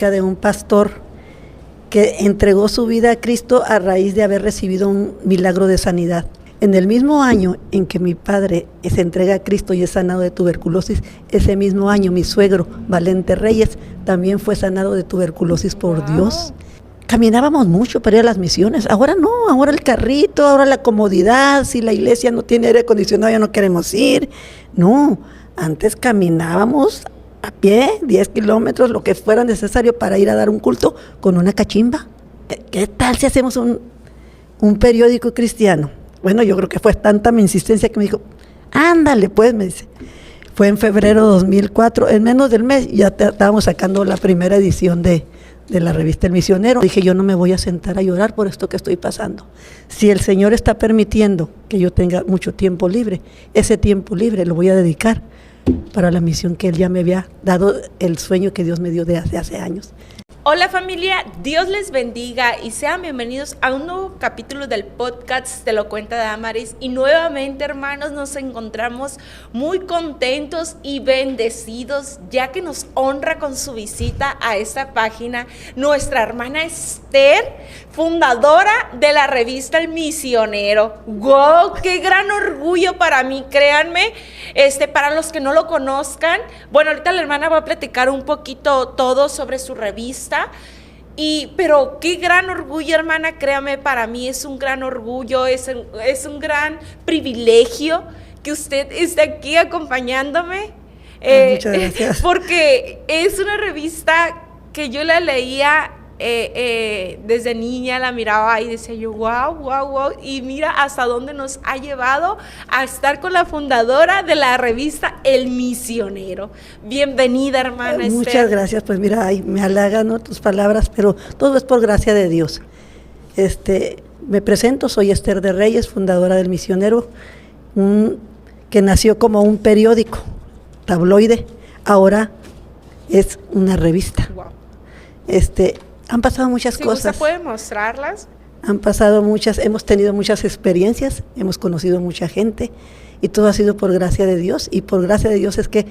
De un pastor que entregó su vida a Cristo a raíz de haber recibido un milagro de sanidad. En el mismo año en que mi padre se entrega a Cristo y es sanado de tuberculosis, ese mismo año mi suegro, Valente Reyes, también fue sanado de tuberculosis por Dios. Caminábamos mucho para ir a las misiones. Ahora no, ahora el carrito, ahora la comodidad. Si la iglesia no tiene aire acondicionado ya no queremos ir. No, antes caminábamos a pie, 10 kilómetros, lo que fuera necesario para ir a dar un culto con una cachimba. ¿Qué tal si hacemos un periódico cristiano? Bueno, yo creo que fue tanta mi insistencia que me dijo, ándale pues, me dice. Fue en febrero de 2004, en menos del mes, ya estábamos sacando la primera edición de la revista El Misionero. Dije, yo no me voy a sentar a llorar por esto que estoy pasando. Si el Señor está permitiendo que yo tenga mucho tiempo libre, ese tiempo libre lo voy a dedicar para la misión que Él ya me había dado, el sueño que Dios me dio de hace años. Hola familia, Dios les bendiga y sean bienvenidos a un nuevo capítulo del podcast Te lo cuenta Damaris. Y nuevamente, hermanos, nos encontramos muy contentos y bendecidos, ya que nos honra con su visita a esta página nuestra hermana Esther, fundadora de la revista El Misionero. ¡Wow! ¡Qué gran orgullo para mí! Créanme, para los que no lo conozcan, bueno, ahorita la hermana va a platicar un poquito todo sobre su revista. Pero qué gran orgullo, hermana, créame, para mí es un gran orgullo, es un gran privilegio que usted esté aquí acompañándome. Muchas gracias. Porque es una revista que yo la leía desde niña, la miraba y decía yo, wow, y mira hasta dónde nos ha llevado a estar con la fundadora de la revista El Misionero. Bienvenida, hermana Esther. Muchas gracias, pues mira, me halagan, ¿no?, tus palabras, pero todo es por gracia de Dios. Me presento, soy Esther de Reyes, fundadora del Misionero, que nació como un periódico, tabloide, ahora es una revista. Wow. Han pasado muchas cosas. ¿Usted puede mostrarlas? Han pasado muchas, hemos tenido muchas experiencias, hemos conocido mucha gente y todo ha sido por gracia de Dios, y por gracia de Dios es que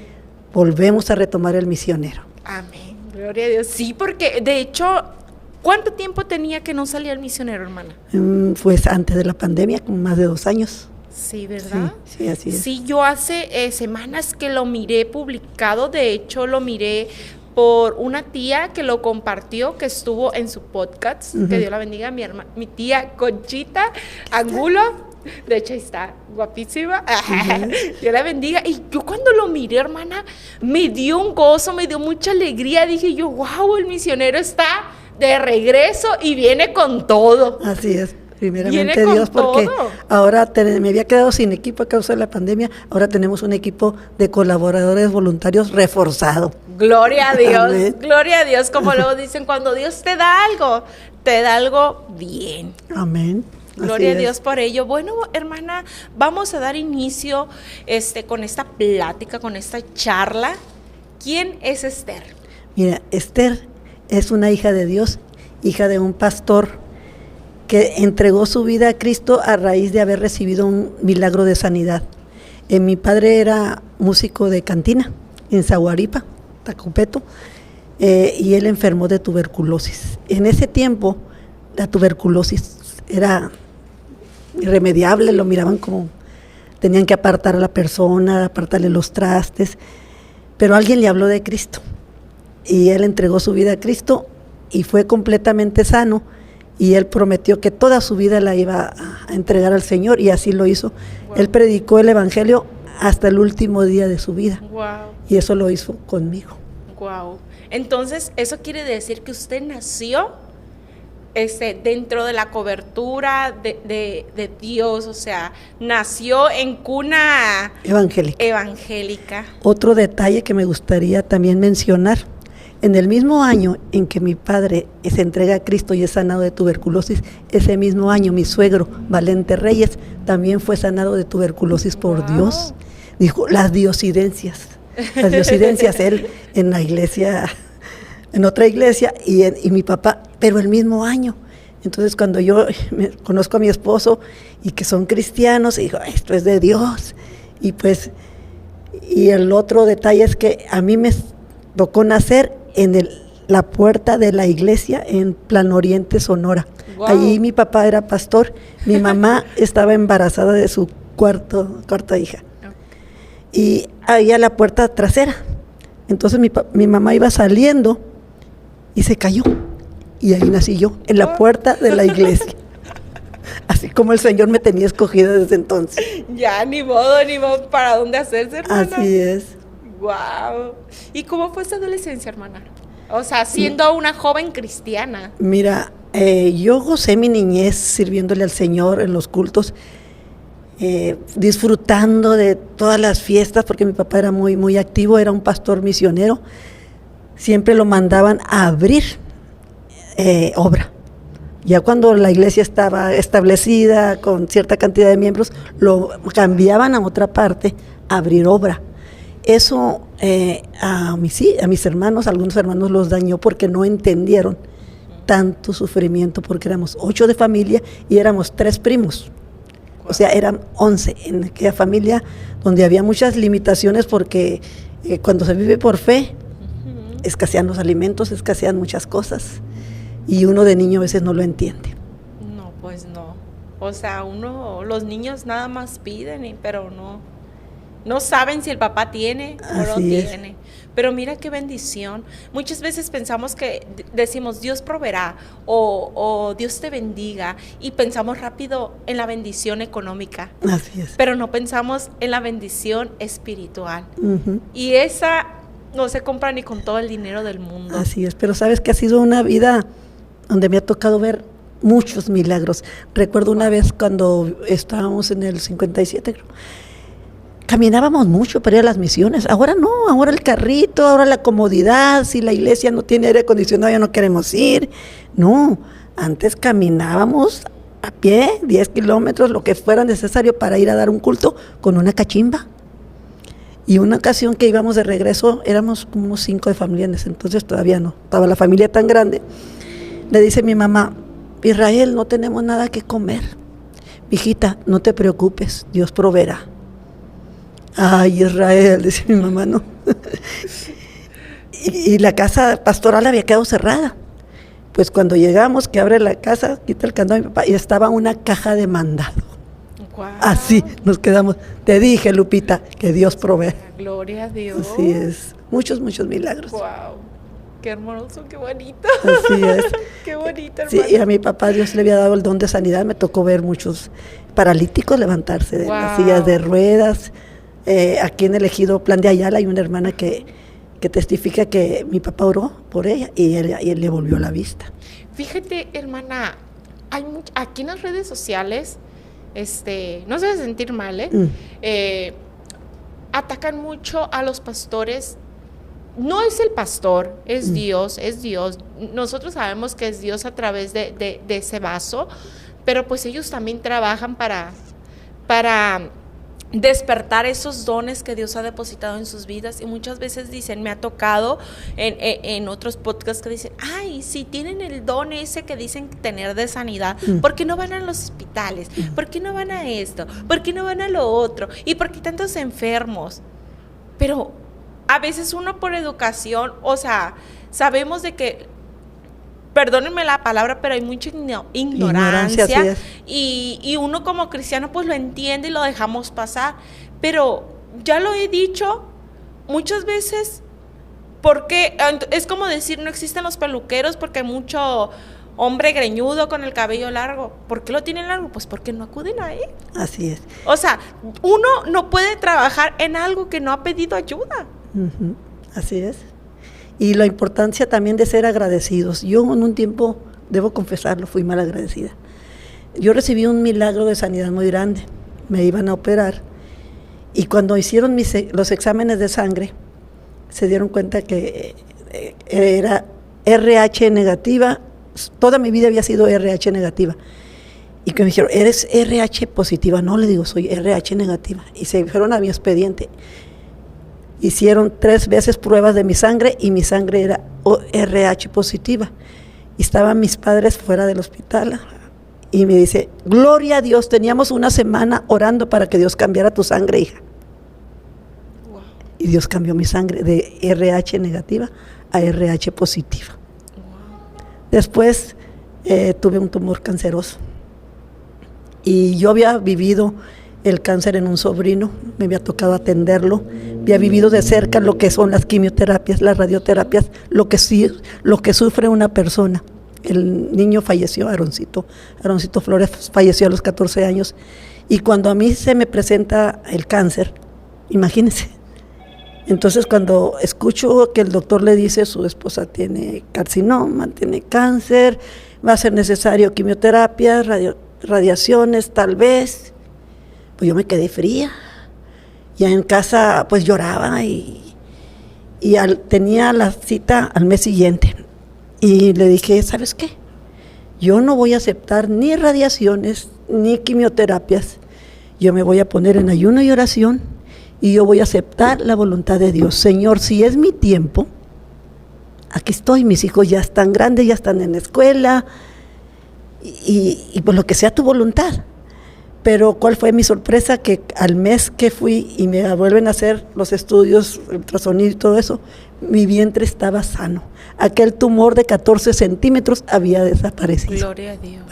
volvemos a retomar El Misionero. Amén, gloria a Dios. Sí, porque de hecho, ¿cuánto tiempo tenía que no salía El Misionero, hermana? Pues antes de la pandemia, con más de 2 años. Sí, ¿verdad? Sí, así es. Sí, yo hace semanas que lo miré publicado, de hecho lo miré por una tía que lo compartió, que estuvo en su podcast, que Dios la bendiga, mi tía Conchita Angulo, de hecho ahí está, guapísima, Dios la bendiga. Y yo cuando lo miré, hermana, me dio un gozo, me dio mucha alegría, dije yo, wow, El Misionero está de regreso y viene con todo. Así es. Primeramente Dios, porque todo. Ahora me había quedado sin equipo a causa de la pandemia, ahora tenemos un equipo de colaboradores voluntarios reforzado. Gloria a Dios, Amén. Gloria a Dios, como luego dicen, cuando Dios te da algo bien. Amén. Gloria a Dios por ello. Bueno, hermana, vamos a dar inicio con esta plática, con esta charla. ¿Quién es Esther? Mira, Esther es una hija de Dios, hija de un pastor que entregó su vida a Cristo a raíz de haber recibido un milagro de sanidad. Mi padre era músico de cantina en Zaguaripa, Tacupeto, y él enfermó de tuberculosis. En ese tiempo la tuberculosis era irremediable, lo miraban como tenían que apartar a la persona, apartarle los trastes, pero alguien le habló de Cristo y él entregó su vida a Cristo y fue completamente sano. Y él prometió que toda su vida la iba a entregar al Señor, y así lo hizo. Wow. Él predicó el Evangelio hasta el último día de su vida. Wow. Y eso lo hizo conmigo. Wow. Entonces, eso quiere decir que usted nació dentro de la cobertura de Dios, o sea, nació en cuna evangélica. Otro detalle que me gustaría también mencionar. En el mismo año en que mi padre se entrega a Cristo y es sanado de tuberculosis, ese mismo año mi suegro, Valente Reyes, también fue sanado de tuberculosis por Dios. Dijo, las diosidencias, él en la iglesia, en otra iglesia, y mi papá, pero el mismo año. Entonces cuando yo conozco a mi esposo y que son cristianos, digo, esto es de Dios. Y el otro detalle es que a mí me tocó nacer en el la puerta de la iglesia en Plan Oriente, Sonora. Wow. Allí mi papá era pastor, mi mamá estaba embarazada de su cuarta hija. Y ahí a la puerta trasera. Entonces mi mamá iba saliendo y se cayó. Y ahí nací yo, en la puerta de la iglesia. Así como el Señor me tenía escogida desde entonces. Ya, ni modo para dónde hacerse, hermana. Así es. Wow. ¿Y cómo fue esa adolescencia, hermana? O sea, siendo una joven cristiana. Mira, yo gocé mi niñez sirviéndole al Señor en los cultos, disfrutando de todas las fiestas, porque mi papá era muy, muy activo, era un pastor misionero. Siempre lo mandaban a abrir obra. Ya cuando la iglesia estaba establecida con cierta cantidad de miembros, lo cambiaban a otra parte a abrir obra. Eso a mis hermanos, algunos hermanos los dañó porque no entendieron tanto sufrimiento, porque éramos 8 de familia y éramos 3 primos. O sea, eran 11 en aquella familia donde había muchas limitaciones porque cuando se vive por fe, escasean los alimentos, escasean muchas cosas. Y uno de niño a veces no lo entiende. No, pues no. O sea, los niños nada más piden, pero no saben si el papá tiene o no tiene. Pero mira qué bendición. Muchas veces pensamos que decimos Dios proveerá o Dios te bendiga y pensamos rápido en la bendición económica. Así es. Pero no pensamos en la bendición espiritual. Uh-huh. Y esa no se compra ni con todo el dinero del mundo. Así es, pero sabes que ha sido una vida donde me ha tocado ver muchos milagros. Recuerdo una vez cuando estábamos en el 57, creo, caminábamos mucho para ir a las misiones. Ahora no, ahora el carrito, ahora la comodidad, si la iglesia no tiene aire acondicionado ya no queremos ir. No, antes caminábamos a pie, 10 kilómetros, lo que fuera necesario para ir a dar un culto con una cachimba. Y una ocasión que íbamos de regreso, éramos como unos 5 de familia en ese entonces, todavía no, estaba la familia tan grande. Le dice mi mamá, Israel, no tenemos nada que comer. Hijita, no te preocupes, Dios proveerá. Ay, Israel, dice mi mamá, no. y la casa pastoral había quedado cerrada. Pues cuando llegamos, que abre la casa, quita el candado a mi papá, y estaba una caja de mandado. Wow. Así nos quedamos. Te dije, Lupita, que Dios provee. Gloria a Dios. Así es. Muchos, muchos milagros. Wow. Qué hermoso, qué bonito. Así es. Qué bonito, hermano. Sí, y a mi papá Dios le había dado el don de sanidad. Me tocó ver muchos paralíticos levantarse de las sillas de ruedas. Aquí en el ejido Plan de Ayala hay una hermana que testifica que mi papá oró por ella y él le volvió la vista. Fíjate, hermana, aquí en las redes sociales, no se debe sentir mal, atacan mucho a los pastores. No es el pastor, es Dios, es Dios. Nosotros sabemos que es Dios a través de ese vaso, pero pues ellos también trabajan para despertar esos dones que Dios ha depositado en sus vidas. Y muchas veces dicen, me ha tocado en otros podcasts que dicen, ay, si tienen el don ese que dicen tener de sanidad, ¿por qué no van a los hospitales? ¿Por qué no van a esto? ¿Por qué no van a lo otro? ¿Y por qué tantos enfermos? Pero a veces uno por educación, o sea, sabemos de que, perdónenme la palabra, pero hay mucha ignorancia y uno como cristiano pues lo entiende y lo dejamos pasar. Pero ya lo he dicho muchas veces, porque es como decir, no existen los peluqueros porque hay mucho hombre greñudo con el cabello largo. ¿Por qué lo tienen largo? Pues porque no acuden a él. Así es. O sea, uno no puede trabajar en algo que no ha pedido ayuda. Uh-huh. Así es. Y la importancia también de ser agradecidos. Yo en un tiempo, debo confesarlo, fui mal agradecida. Yo recibí un milagro de sanidad muy grande. Me iban a operar y cuando hicieron los exámenes de sangre, se dieron cuenta que era RH negativa. Toda mi vida había sido RH negativa. Y que me dijeron, ¿eres RH positiva? No, le digo, soy RH negativa. Y se fueron a mi expediente. Hicieron 3 veces pruebas de mi sangre y mi sangre era RH positiva. Y estaban mis padres fuera del hospital y me dice, gloria a Dios, teníamos una semana orando para que Dios cambiara tu sangre, hija. Wow. Y Dios cambió mi sangre de RH negativa a RH positiva. Después tuve un tumor canceroso y yo había vivido el cáncer en un sobrino, me había tocado atenderlo, había vivido de cerca lo que son las quimioterapias, las radioterapias, lo que sufre una persona. El niño falleció, Aaroncito Flores falleció a los 14 años, y cuando a mí se me presenta el cáncer, imagínense, entonces cuando escucho que el doctor le dice su esposa tiene carcinoma, tiene cáncer, va a ser necesario quimioterapia, radiaciones tal vez, pues yo me quedé fría. Ya en casa pues lloraba y tenía la cita al mes siguiente. Y le dije, ¿sabes qué? Yo no voy a aceptar ni radiaciones ni quimioterapias. Yo me voy a poner en ayuno y oración y yo voy a aceptar la voluntad de Dios. Señor, si es mi tiempo, aquí estoy, mis hijos ya están grandes, ya están en la escuela y pues lo que sea tu voluntad. Pero ¿cuál fue mi sorpresa? Que al mes que fui y me vuelven a hacer los estudios, ultrasonido y todo eso, mi vientre estaba sano. Aquel tumor de 14 centímetros había desaparecido. Gloria a Dios.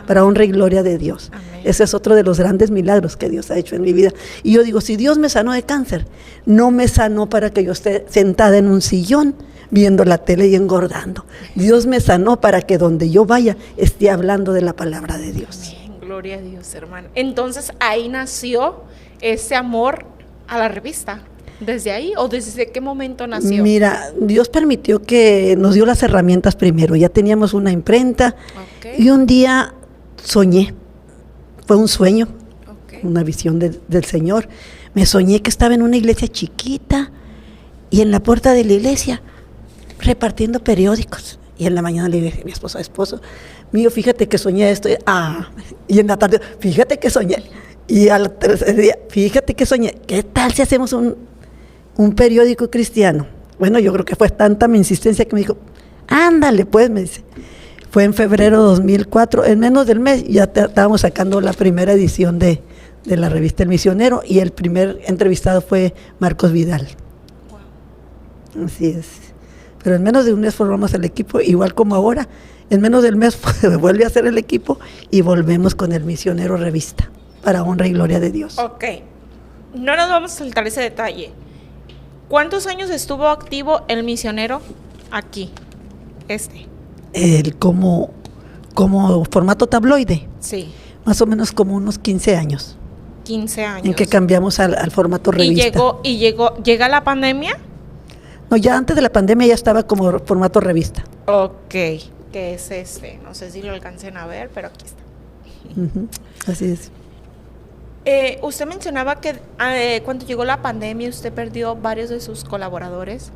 Para honra y gloria de Dios. Amén. Ese es otro de los grandes milagros que Dios ha hecho en mi vida. Y yo digo, si Dios me sanó de cáncer, no me sanó para que yo esté sentada en un sillón viendo la tele y engordando. Dios me sanó para que donde yo vaya esté hablando de la palabra de Dios. Amén. Gloria a Dios, hermano. Entonces, ahí nació ese amor a la revista. ¿Desde ahí o desde qué momento nació? Mira, Dios permitió que nos dio las herramientas primero. Ya teníamos una imprenta, y un día soñé. Fue un sueño, una visión del Señor. Me soñé que estaba en una iglesia chiquita y en la puerta de la iglesia repartiendo periódicos. Y en la mañana le dije a mi esposo mío, fíjate que soñé esto. Y en la tarde, fíjate que soñé. Y al tercer día, fíjate que soñé. ¿Qué tal si hacemos un periódico cristiano? Bueno, yo creo que fue tanta mi insistencia que me dijo, ándale pues, me dice. Fue en febrero de 2004, en menos del mes, ya estábamos sacando la primera edición de la revista El Misionero, y el primer entrevistado fue Marcos Vidal. Wow. Así es. Pero en menos de un mes formamos el equipo, igual como ahora. En menos del mes vuelve a hacer el equipo y volvemos con El Misionero Revista, para honra y gloria de Dios. Ok, no nos vamos a saltar ese detalle. ¿Cuántos años estuvo activo El Misionero aquí? Como formato tabloide. Sí. Más o menos como unos 15 años. 15 años. En que cambiamos al formato revista. ¿Llega la pandemia? No, ya antes de la pandemia ya estaba como formato revista. Ok, que es no sé si lo alcancen a ver, pero aquí está. Uh-huh. Así es. Usted mencionaba que cuando llegó la pandemia usted perdió varios de sus colaboradores.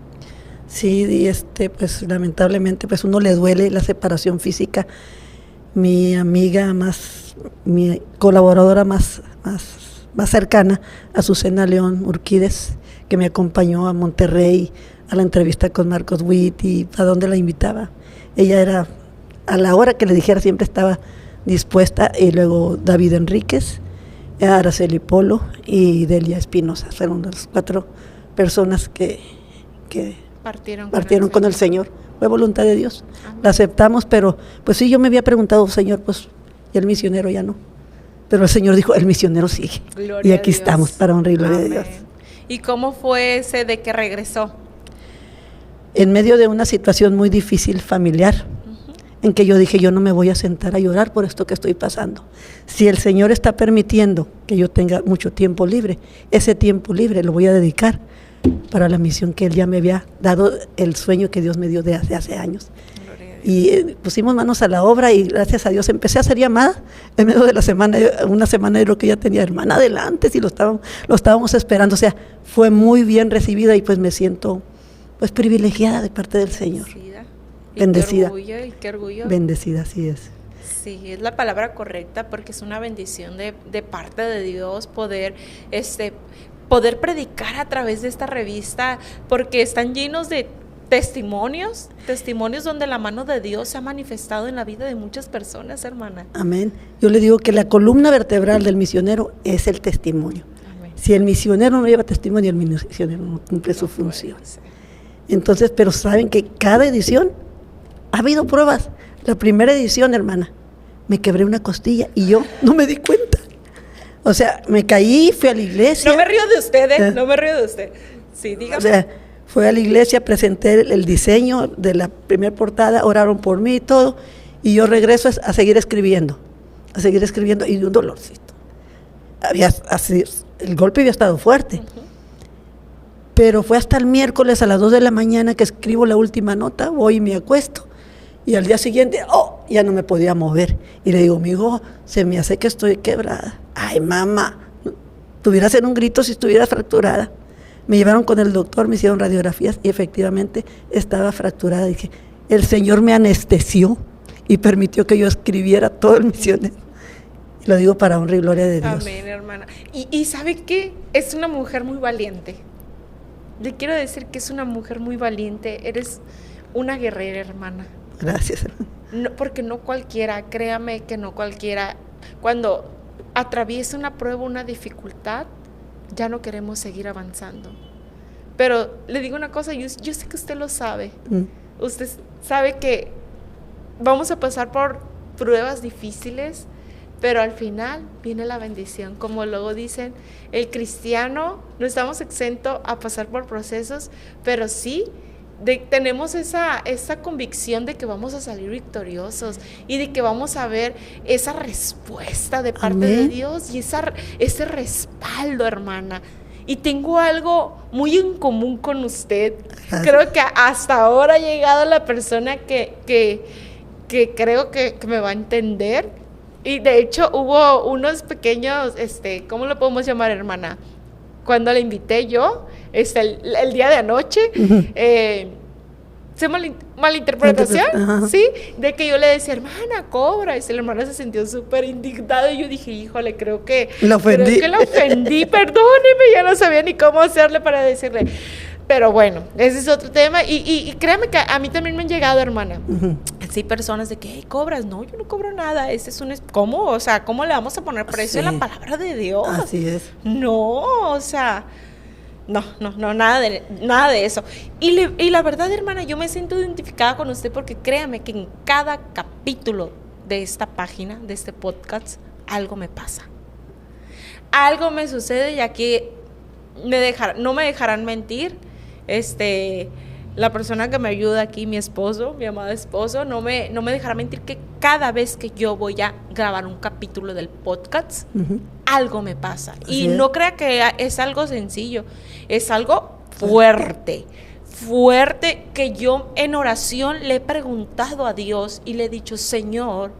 Sí, y pues lamentablemente pues uno le duele la separación física. Mi amiga mi colaboradora más cercana, Azucena León Urquídez, que me acompañó a Monterrey a la entrevista con Marcos Witt y a donde la invitaba. Ella era, a la hora que le dijera, siempre estaba dispuesta. Y luego David Enríquez, Araceli Polo y Delia Espinosa. Fueron las 4 personas que partieron con el Señor. Fue voluntad de Dios. Amén. La aceptamos, pero pues sí, yo me había preguntado, Señor, pues, y el misionero ya no. Pero el Señor dijo, el misionero sigue. Gloria y aquí estamos, para honra y gloria de Dios. ¿Y cómo fue ese de que regresó? En medio de una situación muy difícil familiar, en que yo dije, yo no me voy a sentar a llorar por esto que estoy pasando. Si el Señor está permitiendo que yo tenga mucho tiempo libre, ese tiempo libre lo voy a dedicar para la misión que Él ya me había dado, el sueño que Dios me dio de hace años. Y pusimos manos a la obra y gracias a Dios empecé a ser llamada en medio de la semana, una semana de lo que ya tenía, hermana, adelante, si lo estábamos esperando. O sea, fue muy bien recibida y pues me siento pues privilegiada de parte del Señor. Bendecida. Qué orgullo. Bendecida, así es. Sí, es la palabra correcta, porque es una bendición de parte de Dios poder predicar a través de esta revista, porque están llenos de testimonios donde la mano de Dios se ha manifestado en la vida de muchas personas, hermana. Amén. Yo le digo que la columna vertebral del misionero es el testimonio. Amén. Si el misionero no lleva testimonio, el misionero no cumple su función. Entonces, pero saben que cada edición Ha habido pruebas. La primera edición, hermana, me quebré una costilla y yo no me di cuenta. O sea, me caí, fui a la iglesia. No me río de usted, no me río de usted. Sí, dígame. O sea, fui a la iglesia, presenté el diseño de la primera portada, oraron por mí y todo, y yo regreso a seguir escribiendo, y de un dolorcito. El golpe había estado fuerte. Pero fue hasta el miércoles a las 2 de la mañana que escribo la última nota, voy y me acuesto. Y al día siguiente, ya no me podía mover. Y le digo, amigo, se me hace que estoy quebrada. Ay, mamá, tuvieras en un grito si estuviera fracturada. Me llevaron con el doctor, me hicieron radiografías y efectivamente estaba fracturada. Dije, el Señor me anestesió y permitió que yo escribiera todo el misionero. Y lo digo para honra y gloria de Dios. Amén, hermana. Y ¿sabe qué? Es una mujer muy valiente. Le quiero decir que es una mujer muy valiente. Eres una guerrera, hermana. Gracias. No, porque no cualquiera, créame que no cualquiera, cuando atraviesa una prueba, una dificultad, ya no queremos seguir avanzando. Pero le digo una cosa, yo sé que usted lo sabe. Usted sabe que vamos a pasar por pruebas difíciles, pero al final viene la bendición. Como luego dicen, el cristiano no estamos exentos a pasar por procesos, pero sí tenemos esa convicción de que vamos a salir victoriosos y de que vamos a ver esa respuesta de parte de Dios y ese respaldo, hermana. Y tengo algo muy en común con usted. Creo que hasta ahora ha llegado la persona que creo que me va a entender. Y de hecho hubo unos pequeños, ¿cómo lo podemos llamar, hermana? Cuando la invité yo, el día de anoche, malinterpretación, ¿sí? De que yo le decía, hermana, cobra, y la hermana se sintió súper indignada, y yo dije, híjole, creo que la ofendí, perdóneme, ya no sabía ni cómo hacerle para decirle. Pero bueno, ese es otro tema, y créame que a mí también me han llegado, hermana, sí, personas de que, hey, cobras, no, yo no cobro nada, ¿cómo? O sea, ¿cómo le vamos a poner precio a la palabra de Dios? Así es. No, o sea, no, nada de eso. Y la verdad, hermana, yo me siento identificada con usted porque créame que en cada capítulo de esta página, de este podcast, algo me pasa. Algo me sucede y aquí no me dejarán mentir. La persona que me ayuda aquí, mi esposo, mi amado esposo, no me dejará mentir que cada vez que yo voy a grabar un capítulo del podcast, algo me pasa. Y no crea que es algo sencillo, es algo fuerte, que yo en oración le he preguntado a Dios y le he dicho, Señor,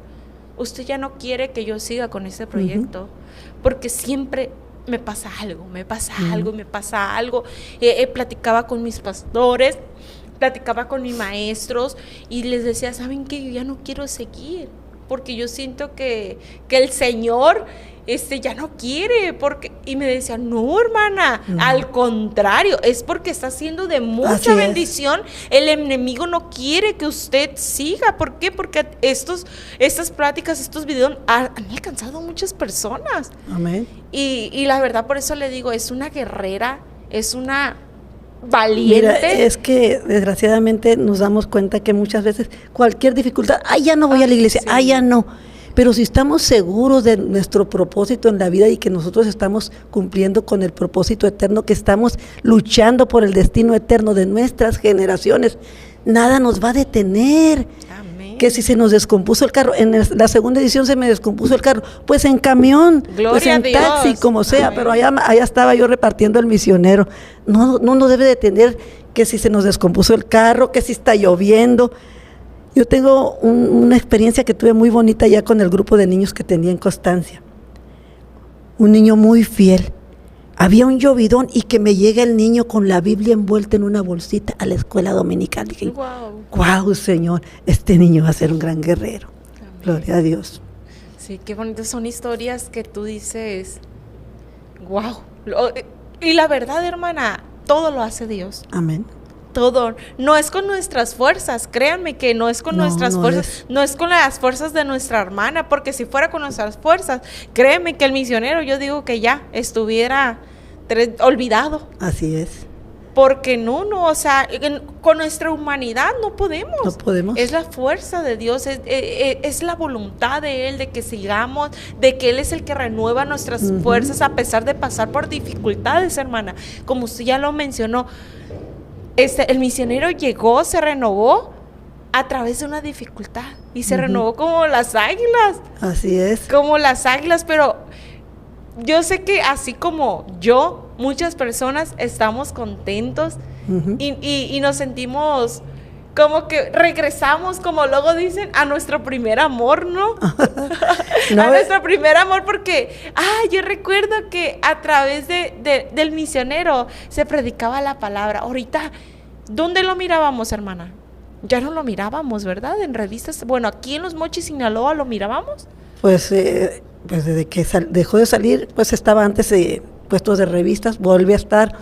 usted ya no quiere que yo siga con este proyecto, porque siempre me pasa algo. Platicaba con mis pastores, platicaba con mis maestros y les decía, ¿saben qué? Yo ya no quiero seguir, porque yo siento que el Señor ya no quiere, y me decía, no, hermana, al contrario, es porque está siendo de mucha bendición. El enemigo no quiere que usted siga. ¿Por qué? Porque estas pláticas, estos videos han alcanzado a muchas personas. Amén. Y la verdad, por eso le digo, es una guerrera, es una valiente. Mira, es que desgraciadamente nos damos cuenta que muchas veces cualquier dificultad, ya no voy a la iglesia, ya no. Pero si estamos seguros de nuestro propósito en la vida y que nosotros estamos cumpliendo con el propósito eterno, que estamos luchando por el destino eterno de nuestras generaciones, nada nos va a detener. Amén. Que si se nos descompuso el carro, en la segunda edición se me descompuso el carro, pues en camión, Gloria pues en taxi, como sea. Amén. Pero allá estaba yo repartiendo el misionero. No nos debe detener que si se nos descompuso el carro, que si está lloviendo. Yo tengo una experiencia que tuve muy bonita ya con el grupo de niños que tenía en Constancia. Un niño muy fiel. Había un llovidón y que me llega el niño con la Biblia envuelta en una bolsita a la escuela dominical. Dije, wow, Señor, este niño va a ser un gran guerrero. Amén. Gloria a Dios. Sí, qué bonitas son historias que tú dices, wow. Y la verdad, hermana, todo lo hace Dios. Amén. Todo, no es con nuestras fuerzas, créanme que no es con nuestras fuerzas, no es con las fuerzas de nuestra hermana, porque si fuera con nuestras fuerzas, créeme que el misionero, yo digo que ya estuviera olvidado. Así es. porque o sea, con nuestra humanidad no podemos. No podemos. Es la fuerza de Dios, es la voluntad de Él, de que sigamos, de que Él es el que renueva nuestras fuerzas a pesar de pasar por dificultades, hermana. Como usted ya lo mencionó, el misionero llegó, se renovó a través de una dificultad y se renovó como las águilas. Así es. Como las águilas, pero yo sé que así como yo, muchas personas estamos contentos y nos sentimos como que regresamos, como luego dicen, a nuestro primer amor, ¿no? No, a nuestro primer amor, porque yo recuerdo que a través del misionero se predicaba la palabra. Ahorita, ¿dónde lo mirábamos, hermana? Ya no lo mirábamos, ¿verdad? En revistas. Bueno, aquí en Los Mochis, Sinaloa, ¿lo mirábamos? Pues desde que dejó de salir, pues estaba antes puestos de revistas, volvió a estar.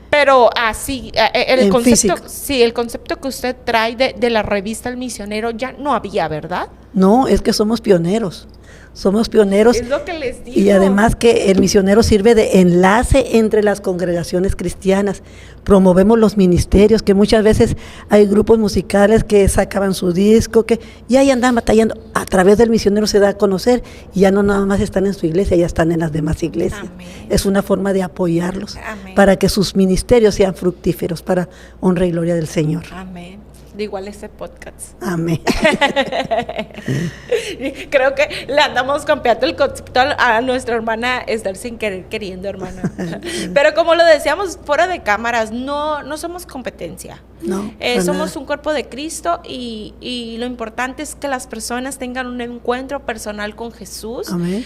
Pero así, el concepto, físico. sí, el concepto que usted trae de la revista El Misionero ya no había, ¿verdad? No, es que somos pioneros. Somos pioneros. Es lo que les digo. Y además que el misionero sirve de enlace entre las congregaciones cristianas. Promovemos los ministerios, que muchas veces hay grupos musicales que sacaban su disco, y ahí andan batallando. A través del misionero se da a conocer y ya no nada más están en su iglesia, ya están en las demás iglesias. Amén. Es una forma de apoyarlos. Amén. Para que sus ministerios sean fructíferos, para honra y gloria del Señor. Amén. De igual este podcast. Amén. Creo que le andamos copiando el concepto a nuestra hermana Esther sin querer queriendo, hermana. Pero como lo decíamos fuera de cámaras, no somos competencia. No, somos un cuerpo de Cristo y lo importante es que las personas tengan un encuentro personal con Jesús. Amén.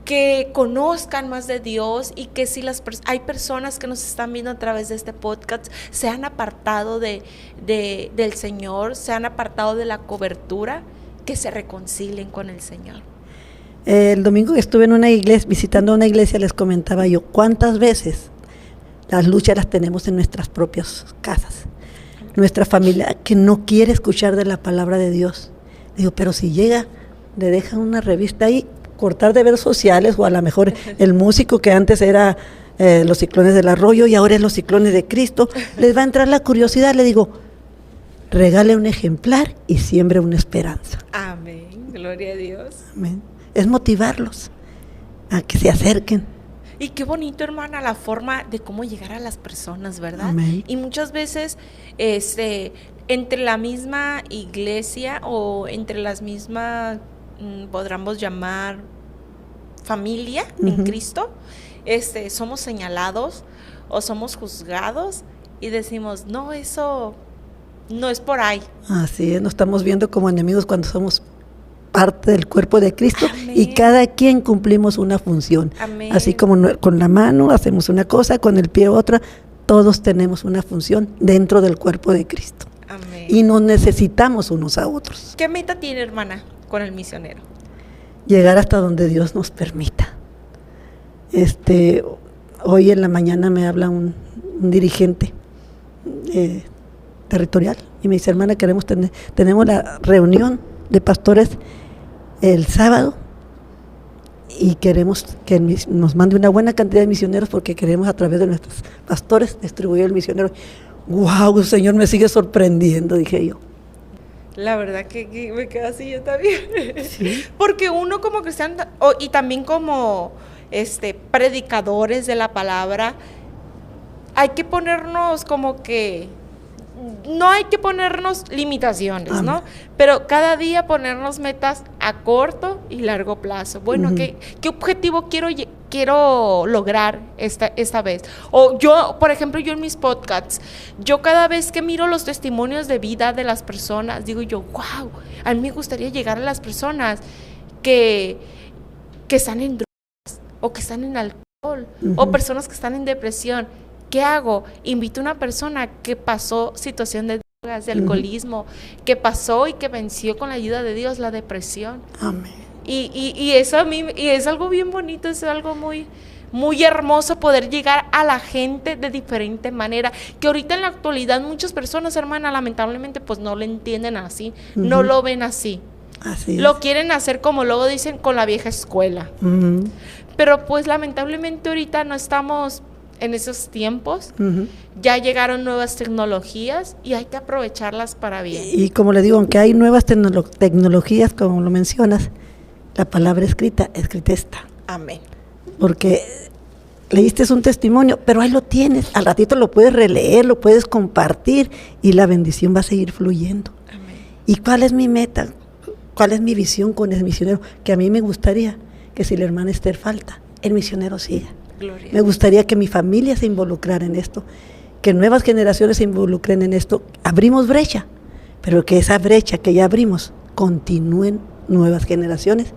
Que conozcan más de Dios y que si hay personas que nos están viendo a través de este podcast, se han apartado del Señor, se han apartado de la cobertura, que se reconcilien con el Señor. El domingo que estuve en una iglesia, visitando una iglesia, les comentaba yo, ¿cuántas veces las luchas las tenemos en nuestras propias casas? Nuestra familia que no quiere escuchar de la palabra de Dios. Digo, pero si llega, le dejan una revista ahí, cortar de ver sociales, o a lo mejor el músico que antes era Los Ciclones del Arroyo y ahora es Los Ciclones de Cristo, les va a entrar la curiosidad. Le digo, regale un ejemplar y siembre una esperanza. Amén, gloria a Dios. Amén. Es motivarlos a que se acerquen. Y qué bonito, hermana, la forma de cómo llegar a las personas, ¿verdad? Amén. Y muchas veces entre la misma iglesia o entre las mismas, podríamos llamar familia en Cristo, somos señalados o somos juzgados y decimos, no, eso no es por ahí. Así es, nos estamos viendo como enemigos cuando somos parte del cuerpo de Cristo. Amén. Y cada quien cumplimos una función. Amén. Así como con la mano hacemos una cosa, con el pie otra, todos tenemos una función dentro del cuerpo de Cristo. Amén. Y nos necesitamos unos a otros. ¿Qué meta tiene, hermana, con el misionero? Llegar hasta donde Dios nos permita. Hoy en la mañana me habla un dirigente territorial y me dice, hermana, tenemos la reunión de pastores el sábado y queremos que nos mande una buena cantidad de misioneros porque queremos a través de nuestros pastores distribuir el misionero. ¡Wow! Señor, me sigue sorprendiendo, dije yo. La verdad que me quedo así yo también. ¿Sí? Porque uno como cristiano y también como predicadores de la palabra, hay que ponernos como que no hay que ponernos limitaciones, ¿no? Pero cada día ponernos metas a corto y largo plazo. Bueno, ¿qué objetivo quiero lograr esta vez? O yo, por ejemplo, yo en mis podcasts, yo cada vez que miro los testimonios de vida de las personas, digo yo, wow, a mí me gustaría llegar a las personas que están en drogas o que están en alcohol o personas que están en depresión. ¿Qué hago? Invito a una persona que pasó situación de drogas, de alcoholismo, que pasó y que venció con la ayuda de Dios la depresión. Amén. Y eso a mí es algo bien bonito, es algo muy, muy hermoso poder llegar a la gente de diferente manera, que ahorita en la actualidad muchas personas, hermana, lamentablemente pues no lo entienden así, no lo ven así. Así lo es. quieren hacer como luego dicen con la vieja escuela. Pero pues lamentablemente ahorita no estamos en esos tiempos. Ya llegaron nuevas tecnologías y hay que aprovecharlas para bien. Y como le digo, aunque hay nuevas tecnologías, como lo mencionas, la palabra escrita está. Amén. Porque leíste un testimonio, pero ahí lo tienes. Al ratito lo puedes releer, lo puedes compartir y la bendición va a seguir fluyendo. Amén. ¿Y cuál es mi meta? ¿Cuál es mi visión con el misionero? Que a mí me gustaría que si la hermana Esther falta, el misionero siga. Gloria. Me gustaría que mi familia se involucrara en esto, que nuevas generaciones se involucren en esto. Abrimos brecha, pero que esa brecha que ya abrimos continúen nuevas generaciones,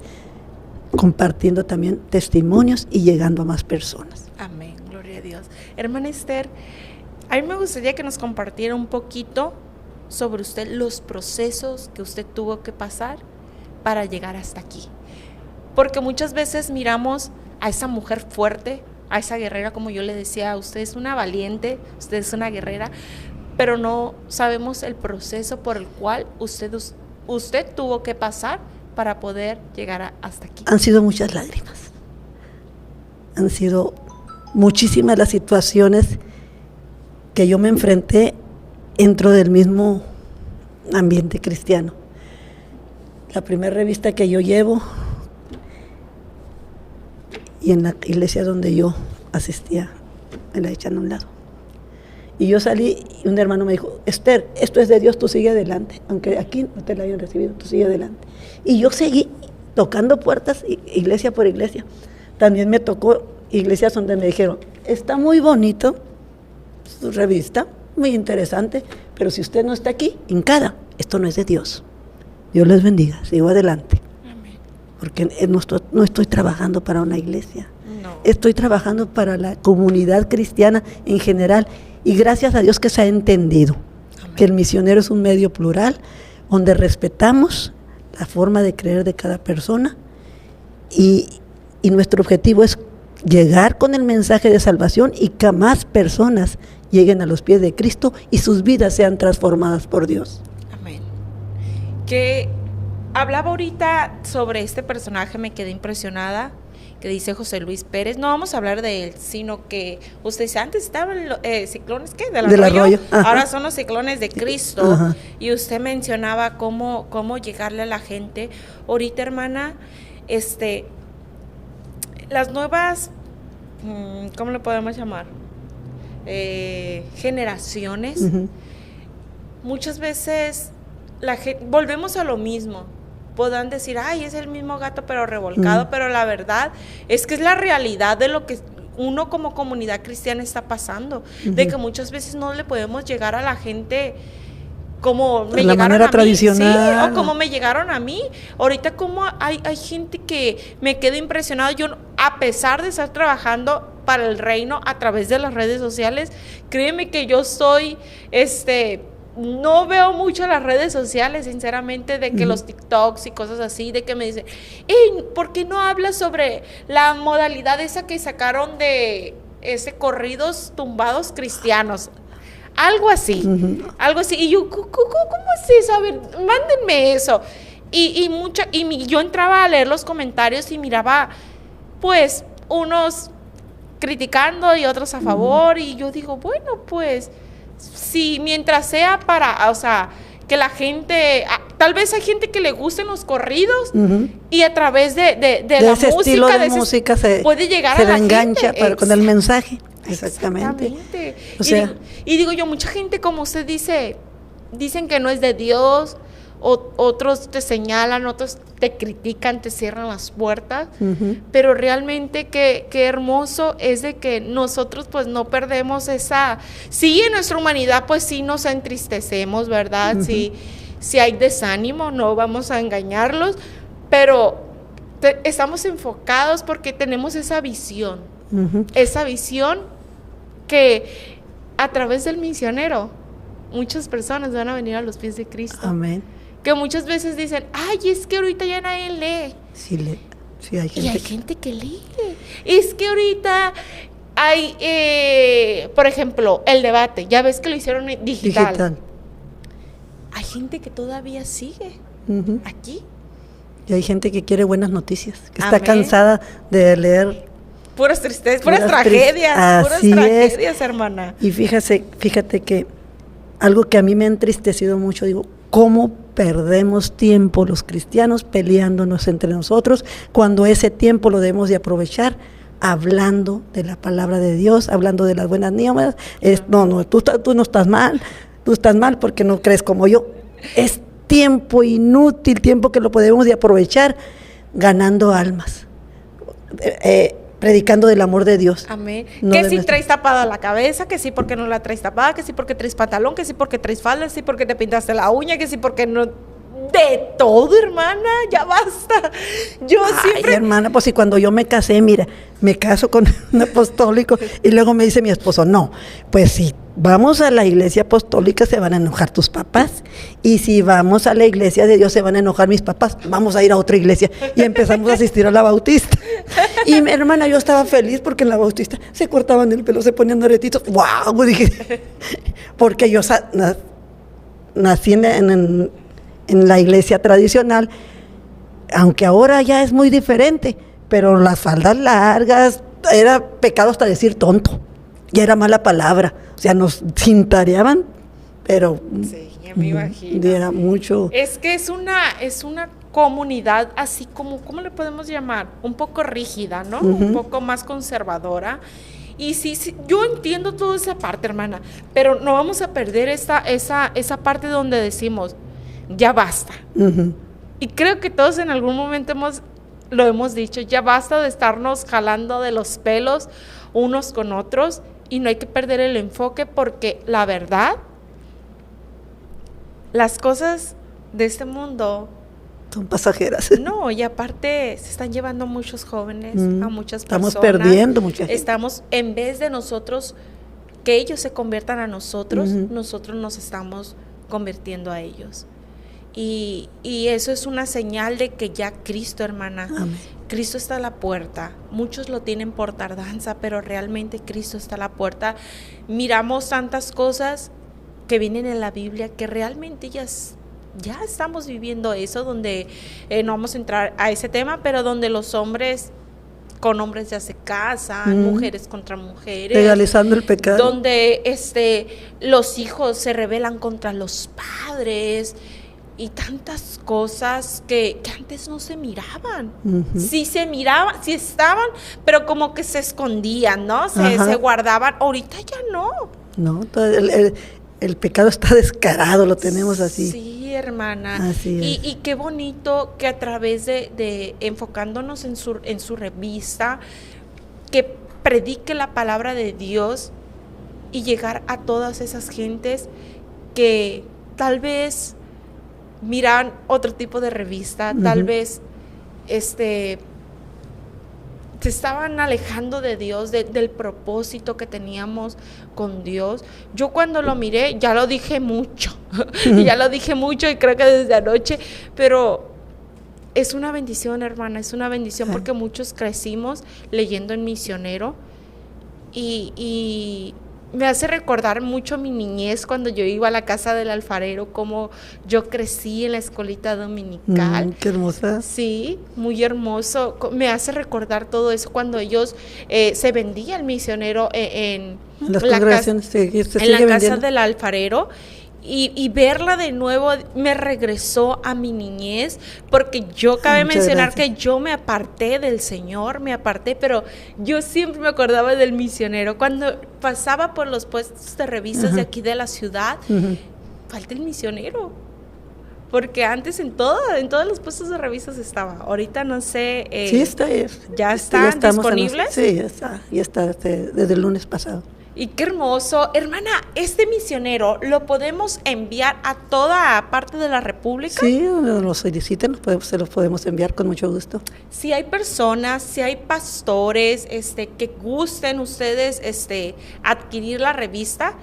compartiendo también testimonios y llegando a más personas. Amén, gloria a Dios. Hermana Esther, a mí me gustaría que nos compartiera un poquito sobre usted, los procesos que usted tuvo que pasar para llegar hasta aquí. Porque muchas veces miramos a esa mujer fuerte, a esa guerrera, como yo le decía, usted es una valiente, usted es una guerrera, pero no sabemos el proceso por el cual usted tuvo que pasar para poder llegar hasta aquí. Han sido muchas lágrimas, han sido muchísimas las situaciones que yo me enfrenté dentro del mismo ambiente cristiano. La primera revista que yo llevo, y en la iglesia donde yo asistía, me la echan a un lado. Y yo salí y un hermano me dijo, Esther, esto es de Dios, tú sigue adelante. Aunque aquí no te la hayan recibido, tú sigue adelante. Y yo seguí tocando puertas, iglesia por iglesia. También me tocó iglesias donde me dijeron, está muy bonito su revista, muy interesante, pero si usted no está aquí, hincada, esto no es de Dios. Dios les bendiga, sigo adelante. Amén. Porque no estoy trabajando para una iglesia. No. Estoy trabajando para la comunidad cristiana en general. Y gracias a Dios que se ha entendido. Amén. Que el misionero es un medio plural, donde respetamos la forma de creer de cada persona. Y nuestro objetivo es llegar con el mensaje de salvación y que más personas lleguen a los pies de Cristo y sus vidas sean transformadas por Dios. Amén. Que hablaba ahorita sobre este personaje, me quedé impresionada, que dice José Luis Pérez. No vamos a hablar de él, sino que usted dice, antes estaban ciclones, ¿qué? Del arroyo. Ahora son los ciclones de Cristo. Ajá. Y usted mencionaba cómo llegarle a la gente. Ahorita, hermana, las nuevas, ¿cómo le podemos llamar? Generaciones, muchas veces volvemos a lo mismo. Podrán decir, ay, es el mismo gato pero revolcado, pero la verdad es que es la realidad de lo que uno como comunidad cristiana está pasando, de que muchas veces no le podemos llegar a la gente como me llegaron manera a mí, tradicional, sí, o como me llegaron a mí. Ahorita como hay gente que me quedo impresionado. Yo, a pesar de estar trabajando para el reino a través de las redes sociales, créeme que yo soy, no veo mucho las redes sociales, sinceramente, de que los TikToks y cosas así, de que me dicen, ¿por qué no hablas sobre la modalidad esa que sacaron de corridos tumbados cristianos? Algo así, algo así. Y yo, ¿cómo es eso? A ver, mándenme eso. Y yo entraba a leer los comentarios y miraba, pues, unos criticando y otros a favor. Y yo digo, bueno, pues, sí, mientras sea para, o sea, que la gente, tal vez hay gente que le gusten los corridos y a través de la ese música, estilo de música puede llegar se a la engancha gente. Con el mensaje. Exactamente. O sea, y digo yo, mucha gente, como usted dice, dicen que no es de Dios, otros te señalan, otros te critican, te cierran las puertas, pero realmente qué hermoso es de que nosotros pues no perdemos esa, sí, en nuestra humanidad pues sí nos entristecemos, ¿verdad? Sí hay desánimo, no vamos a engañarlos, pero estamos enfocados porque tenemos esa visión que a través del misionero muchas personas van a venir a los pies de Cristo. Amén. Que muchas veces dicen, ay, es que ahorita ya nadie lee. Sí, hay gente. Y hay gente que lee. Es que ahorita hay, por ejemplo, el debate, ya ves que lo hicieron digital. Hay gente que todavía sigue aquí. Y hay gente que quiere buenas noticias, que está cansada de leer Puras tristezas, puras tragedias, hermana. Y fíjate que algo que a mí me ha entristecido mucho, digo, ¿cómo perdemos tiempo los cristianos peleándonos entre nosotros cuando ese tiempo lo debemos de aprovechar hablando de la palabra de Dios, hablando de las buenas nuevas? Tú no estás mal, tú estás mal porque no crees como yo. Es tiempo inútil, tiempo que lo podemos de aprovechar ganando almas, predicando del amor de Dios. Amén. Que si traes tapada la cabeza, que sí porque no la traes tapada, que sí porque traes pantalón, que sí porque traes falda, que sí porque te pintaste la uña, que sí porque no... De todo, hermana, ya basta. Siempre... hermana, pues si cuando yo me casé, mira, me caso con un apostólico y luego me dice mi esposo, no, pues si vamos a la iglesia apostólica se van a enojar tus papás, y si vamos a la iglesia de Dios se van a enojar mis papás, vamos a ir a otra iglesia. Y empezamos a asistir a la Bautista. Y mi hermana, yo estaba feliz porque en la Bautista se cortaban el pelo, se ponían aretitos. ¡Wow! Dije, porque yo nací en la iglesia tradicional, aunque ahora ya es muy diferente, pero las faldas largas, era pecado hasta decir tonto, ya era mala palabra, o sea, nos cintareaban, pero sí, ya me imagino. Era mucho. Es que es una comunidad así como, ¿cómo le podemos llamar? Un poco rígida, ¿no? Un poco más conservadora. Y sí, yo entiendo toda esa parte, hermana, pero no vamos a perder esa parte donde decimos, ya basta. Y creo que todos en algún momento lo hemos dicho, ya basta de estarnos jalando de los pelos unos con otros, y no hay que perder el enfoque, porque la verdad, las cosas de este mundo son pasajeras. No, y aparte se están llevando muchos jóvenes, a muchas personas. Estamos perdiendo mucha gente. Estamos, en vez de nosotros, que ellos se conviertan a nosotros, nosotros nos estamos convirtiendo a ellos. Y eso es una señal de que ya Cristo, hermana, amén, Cristo está a la puerta. Muchos lo tienen por tardanza, pero realmente Cristo está a la puerta. Miramos tantas cosas que vienen en la Biblia que realmente ya estamos viviendo eso, donde no vamos a entrar a ese tema, pero donde los hombres con hombres ya se casan, mujeres contra mujeres, legalizando el pecado, donde los hijos se rebelan contra los padres, y tantas cosas que antes no se miraban. Sí se miraban, sí estaban, pero como que se escondían, ¿no? Se guardaban. Ahorita ya no. No, el pecado está descarado, lo tenemos así. Sí, hermana. Así es. Y qué bonito que a través de enfocándonos en su revista, que predique la palabra de Dios y llegar a todas esas gentes que tal vez miran otro tipo de revista, tal vez se estaban alejando de Dios, del propósito que teníamos con Dios. Yo cuando lo miré, ya lo dije mucho, y creo que desde anoche, pero es una bendición, hermana, es una bendición porque muchos crecimos leyendo en Misionero, y me hace recordar mucho mi niñez cuando yo iba a la casa del alfarero, como yo crecí en la escuelita dominical. Qué hermosa. Sí, muy hermoso. Me hace recordar todo eso cuando ellos se vendía el Misionero en las congregaciones, en la casa del alfarero. Y verla de nuevo me regresó a mi niñez, porque yo cabe mencionar que yo me aparté del Señor, pero yo siempre me acordaba del Misionero. Cuando pasaba por los puestos de revistas de aquí de la ciudad, falta el Misionero, porque antes en todos los puestos de revistas estaba. Ahorita no sé. Sí, está. ¿Ya están disponibles? Sí, ya está desde el lunes pasado. Y qué hermoso. Hermana, este Misionero lo podemos enviar a toda parte de la República. Sí, nos soliciten, se los podemos enviar con mucho gusto. Si hay personas, si hay pastores que gusten ustedes adquirir la revista,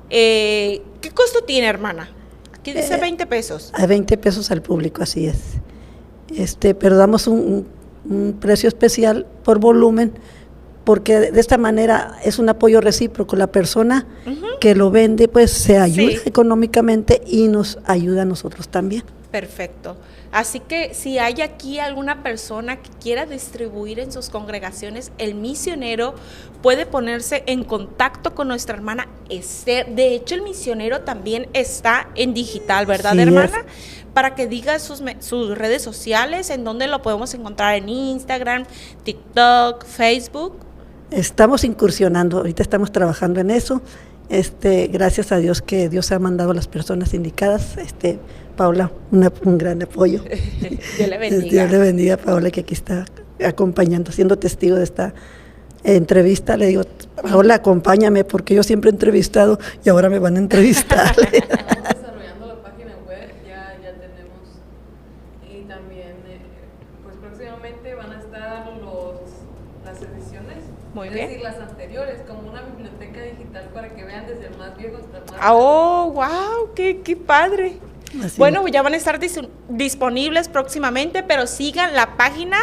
¿qué costo tiene, hermana? Aquí dice 20 pesos. A 20 pesos al público, así es. Pero damos un precio especial por volumen, porque de esta manera es un apoyo recíproco. La persona que lo vende, pues se ayuda económicamente y nos ayuda a nosotros también. Perfecto. Así que si hay aquí alguna persona que quiera distribuir en sus congregaciones, el misionero puede ponerse en contacto con nuestra hermana Esther. De hecho, el misionero también está en digital, ¿verdad, Sí, hermana? Para que diga sus redes sociales, en donde lo podemos encontrar en Instagram, TikTok, Facebook. Estamos incursionando, ahorita estamos trabajando en eso. Gracias a Dios que Dios ha mandado a las personas indicadas. Paula, un gran apoyo. Dios le bendiga. Dios le bendiga a Paula, que aquí está acompañando, siendo testigo de esta entrevista. Le digo, Paula, acompáñame, porque yo siempre he entrevistado y ahora me van a entrevistar. Estamos desarrollando la página web, ya tenemos, y también pues próximamente van a estar las ediciones, Muy es bien. decir, las anteriores, como una biblioteca digital para que vean desde el más viejo hasta el más Oh, wow, qué padre. Así Bueno, ya van a estar disponibles próximamente, pero sigan la página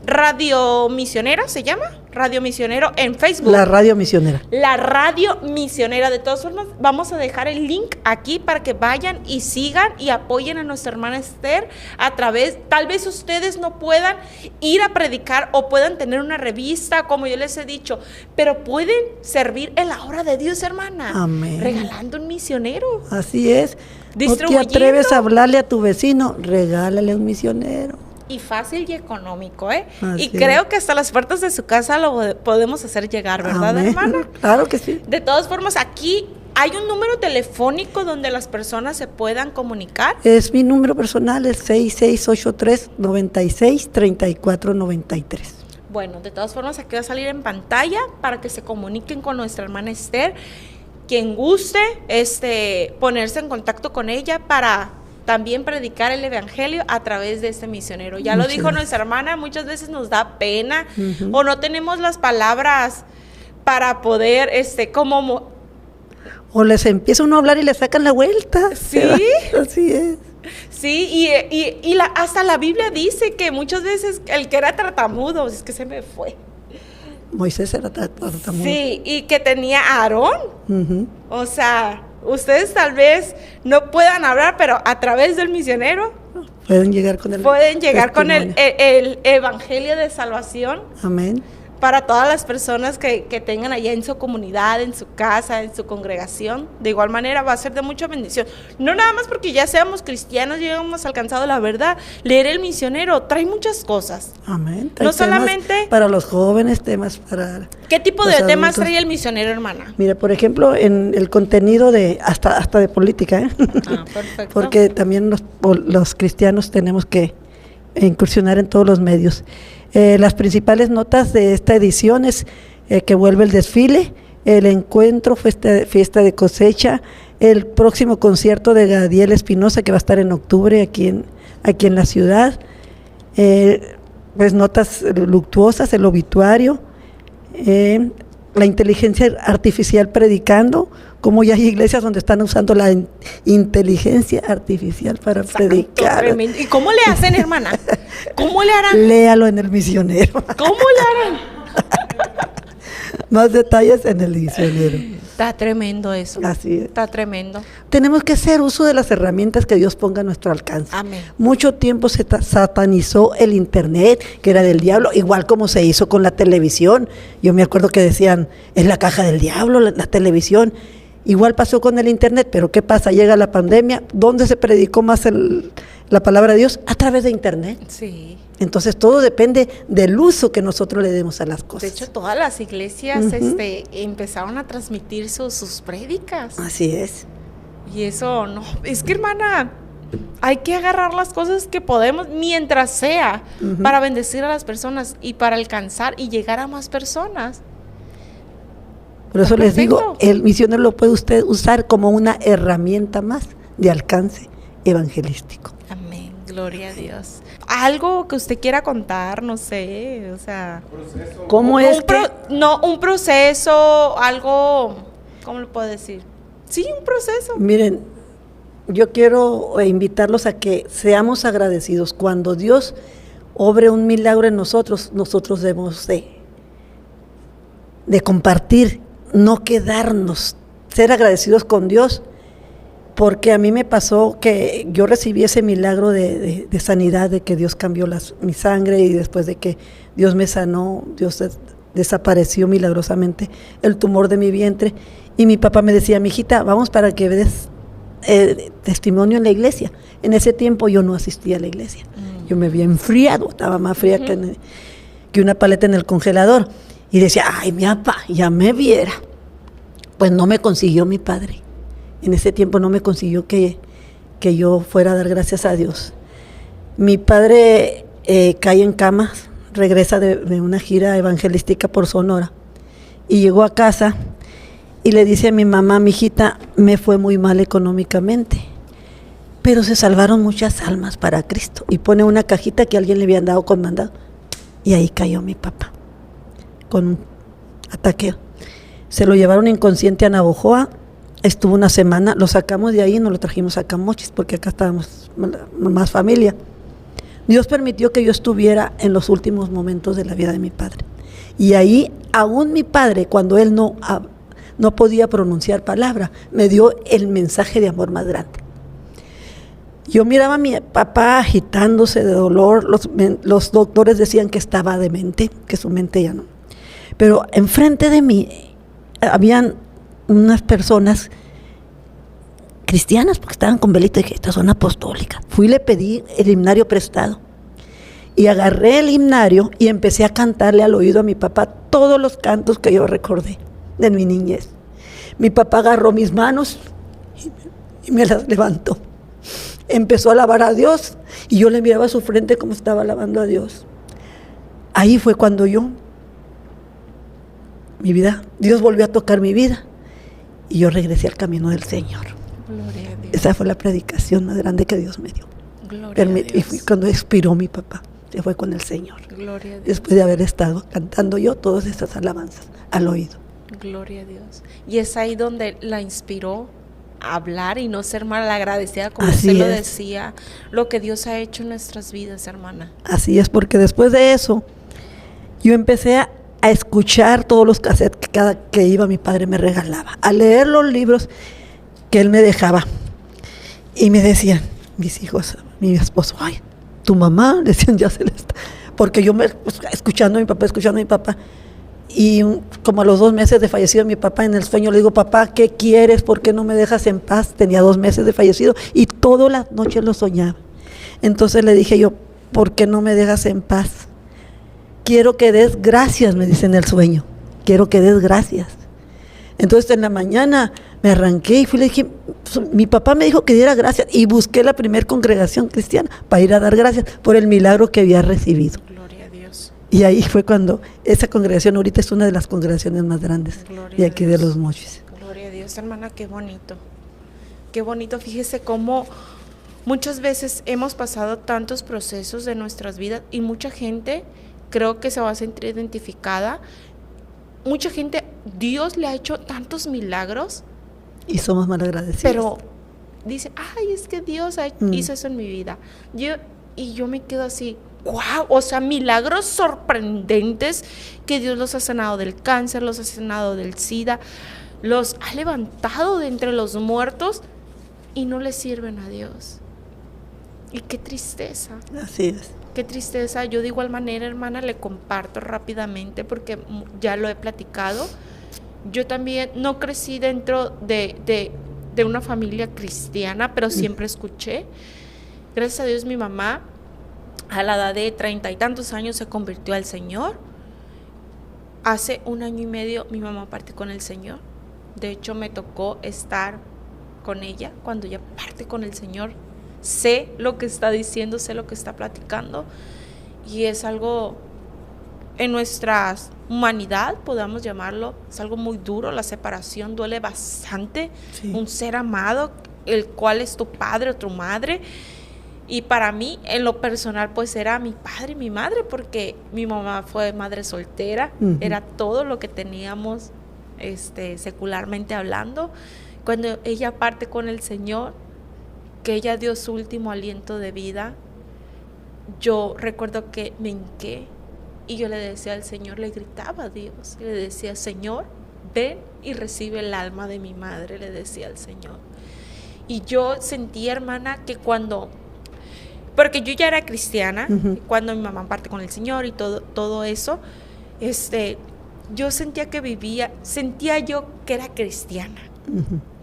Radio Misionera, ¿se llama? Radio Misionero en Facebook. La radio misionera. La Radio Misionera. De todas formas, vamos a dejar el link aquí para que vayan y sigan y apoyen a nuestra hermana Esther a través, tal vez ustedes no puedan ir a predicar o puedan tener una revista, como yo les he dicho, pero pueden servir en la obra de Dios, hermana. Amén. Regalando un misionero. Así es. ¿No te Distribuyendo. atreves a hablarle a tu vecino? Regálale un misionero. Y fácil y económico, ¿eh? Así Y creo que hasta las puertas de su casa lo podemos hacer llegar, ¿verdad, Amén. hermana? Claro que sí. De todas formas, aquí hay un número telefónico donde las personas se puedan comunicar. Es mi número personal, es 6683-963493. Bueno, de todas formas, aquí va a salir en pantalla para que se comuniquen con nuestra hermana Esther. Quien guste ponerse en contacto con ella para también predicar el evangelio a través de este misionero. Ya lo Muchas dijo gracias. nuestra hermana, muchas veces nos da pena Ujú. o no tenemos las palabras para poder, O les empieza uno a hablar y le sacan la vuelta. Sí. Así es. sí, hasta la Biblia dice que muchas veces el que era tartamudo, es que se me fue. Moisés era tartamudo. Sí, y que tenía a Aarón. Ujú. O sea, ustedes tal vez no puedan hablar, pero a través del misionero Pueden llegar con el pueden llegar con el testimonio. evangelio de salvación Amén. para todas las personas que tengan allá en su comunidad, en su casa, en su congregación. De igual manera va a ser de mucha bendición. No nada más porque ya seamos cristianos, ya hemos alcanzado la verdad. Leer el misionero trae muchas cosas. Amén. No Hay temas solamente- para los jóvenes, temas para ¿Qué tipo los de temas adultos. trae el misionero, hermana? Mira, por ejemplo, en el contenido de hasta de política, ¿eh? Ah, perfecto. Porque también los cristianos tenemos que incursionar en todos los medios. Las principales notas de esta edición es que vuelve el desfile, el encuentro, fiesta de cosecha, el próximo concierto de Gadiel Espinosa, que va a estar en octubre aquí en la ciudad, pues notas luctuosas, el obituario, la inteligencia artificial predicando, como ya hay iglesias donde están usando la inteligencia artificial para Santo, predicar. tremendo. ¿Y cómo le hacen, hermana? ¿Cómo le harán? Léalo en el misionero. ¿Cómo le harán? Más detalles en el misionero. Está tremendo eso. Así es. Está tremendo. Tenemos que hacer uso de las herramientas que Dios ponga a nuestro alcance. Amén. Mucho tiempo se satanizó el internet, que era del diablo, igual como se hizo con la televisión. Yo me acuerdo que decían, es la caja del diablo, la televisión. Igual pasó con el internet, pero ¿qué pasa? Llega la pandemia, ¿dónde se predicó más la palabra de Dios? A través de internet. Sí. Entonces todo depende del uso que nosotros le demos a las cosas. De hecho, todas las iglesias Ujú. empezaron a transmitir sus prédicas. Así es. Y eso no. Es que, hermana, hay que agarrar las cosas que podemos mientras sea Ujú. para bendecir a las personas y para alcanzar y llegar a más personas. Por eso les digo, Perfecto. el misionero lo puede usted usar como una herramienta más de alcance evangelístico. Amén. Gloria a Dios. Algo que usted quiera contar, no sé, o sea, ¿Cómo es que un proceso, algo, ¿cómo le puedo decir? Sí, un proceso. Miren, yo quiero invitarlos a que seamos agradecidos. Cuando Dios obre un milagro en nosotros, nosotros debemos de compartir, no quedarnos, ser agradecidos con Dios porque a mí me pasó que yo recibí ese milagro de sanidad, de que Dios cambió mi sangre, y después de que Dios me sanó, Dios desapareció milagrosamente el tumor de mi vientre, y mi papá me decía, mijita, vamos para que des testimonio en la iglesia. En ese tiempo yo no asistía a la iglesia, yo me había enfriado, estaba más fría que una paleta en el congelador, y decía, ay, mi papá, ya me viera. Pues no me consiguió mi padre. En ese tiempo no me consiguió que yo fuera a dar gracias a Dios. Mi padre cae en cama, regresa de una gira evangelística por Sonora, y llegó a casa y le dice a mi mamá, mijita, me fue muy mal económicamente, pero se salvaron muchas almas para Cristo. Y pone una cajita que alguien le había dado con mandado, y ahí cayó mi papá con un ataque. Se lo llevaron inconsciente a Navojoa. Estuvo una semana, lo sacamos de ahí y nos lo trajimos a Camochis, porque acá estábamos más familia. Dios permitió que yo estuviera en los últimos momentos de la vida de mi padre. Y ahí, aún mi padre, cuando él no podía pronunciar palabra, me dio el mensaje de amor más grande. Yo miraba a mi papá agitándose de dolor, los doctores decían que estaba demente, que su mente ya no. Pero enfrente de mí habían unas personas cristianas, porque estaban con velita, y dije, estas son apostólicas. Fui y le pedí el himnario prestado, y agarré el himnario y empecé a cantarle al oído a mi papá todos los cantos que yo recordé de mi niñez. Mi papá agarró mis manos y me las levantó. Empezó a alabar a Dios, y yo le miraba su frente como estaba alabando a Dios. Ahí fue cuando mi vida, Dios volvió a tocar mi vida, y yo regresé al camino del Señor. Gloria a Dios. Esa fue la predicación más grande que Dios me dio. Gloria a Dios. Y fue cuando expiró mi papá, se fue con el Señor. Gloria a Dios. Después de haber estado cantando yo todas estas alabanzas al oído. Gloria a Dios. Y es ahí donde la inspiró a hablar y no ser malagradecida, como Así usted lo es. decía, lo que Dios ha hecho en nuestras vidas, hermana. Así es, porque después de eso, yo empecé a escuchar todos los cassettes que cada que iba mi padre me regalaba, a leer los libros que él me dejaba. Y me decían, mis hijos, mi esposo, ay, tu mamá, decían, ya se le está. Porque yo escuchando a mi papá, y como a los 2 meses de fallecido mi papá, en el sueño le digo, papá, ¿qué quieres? ¿Por qué no me dejas en paz? Tenía 2 meses de fallecido y todas las noches lo soñaba. Entonces le dije yo, ¿por qué no me dejas en paz? Quiero que des gracias, me dice en el sueño, quiero que des gracias. Entonces en la mañana me arranqué y fui y le dije, mi papá me dijo que diera gracias, y busqué la primera congregación cristiana para ir a dar gracias por el milagro que había recibido. Gloria a Dios. Y ahí fue cuando esa congregación ahorita es una de las congregaciones más grandes Gloria de a aquí Dios. de Los Mochis. Gloria a Dios, hermana, qué bonito. Qué bonito, fíjese cómo muchas veces hemos pasado tantos procesos de nuestras vidas, y mucha gente creo que se va a sentir identificada. Mucha gente, Dios le ha hecho tantos milagros, Y somos mal agradecidos. pero dice, ay, es que Dios hizo eso en mi vida. Yo me quedo así, wow, o sea, milagros sorprendentes, que Dios los ha sanado del cáncer, los ha sanado del SIDA, los ha levantado de entre los muertos, y no le sirven a Dios. Y qué tristeza. Así es. Qué tristeza. Yo de igual manera, hermana, le comparto rápidamente, porque ya lo he platicado. Yo también no crecí dentro de una familia cristiana, pero siempre escuché. Gracias a Dios, mi mamá, a la edad de 30 y tantos años, se convirtió al Señor. Hace 1 año y medio mi mamá partió con el Señor. De hecho, me tocó estar con ella cuando ella parte con el Señor. Sé lo que está diciendo, sé lo que está platicando, y es algo en nuestra humanidad, podamos llamarlo, es algo muy duro. La separación duele bastante. Sí. Un ser amado, el cual es tu padre o tu madre, y para mí, en lo personal, pues era mi padre y mi madre, porque mi mamá fue madre soltera. Uh-huh. Era todo lo que teníamos, secularmente hablando. Cuando ella parte con el Señor, que ella dio su último aliento de vida, yo recuerdo que me hinqué y yo le decía al Señor, le gritaba a Dios, le decía, Señor, ven y recibe el alma de mi madre, le decía al Señor. Y yo sentí, hermana, que porque yo ya era cristiana, cuando mi mamá parte con el Señor y todo eso, yo sentía yo que era cristiana.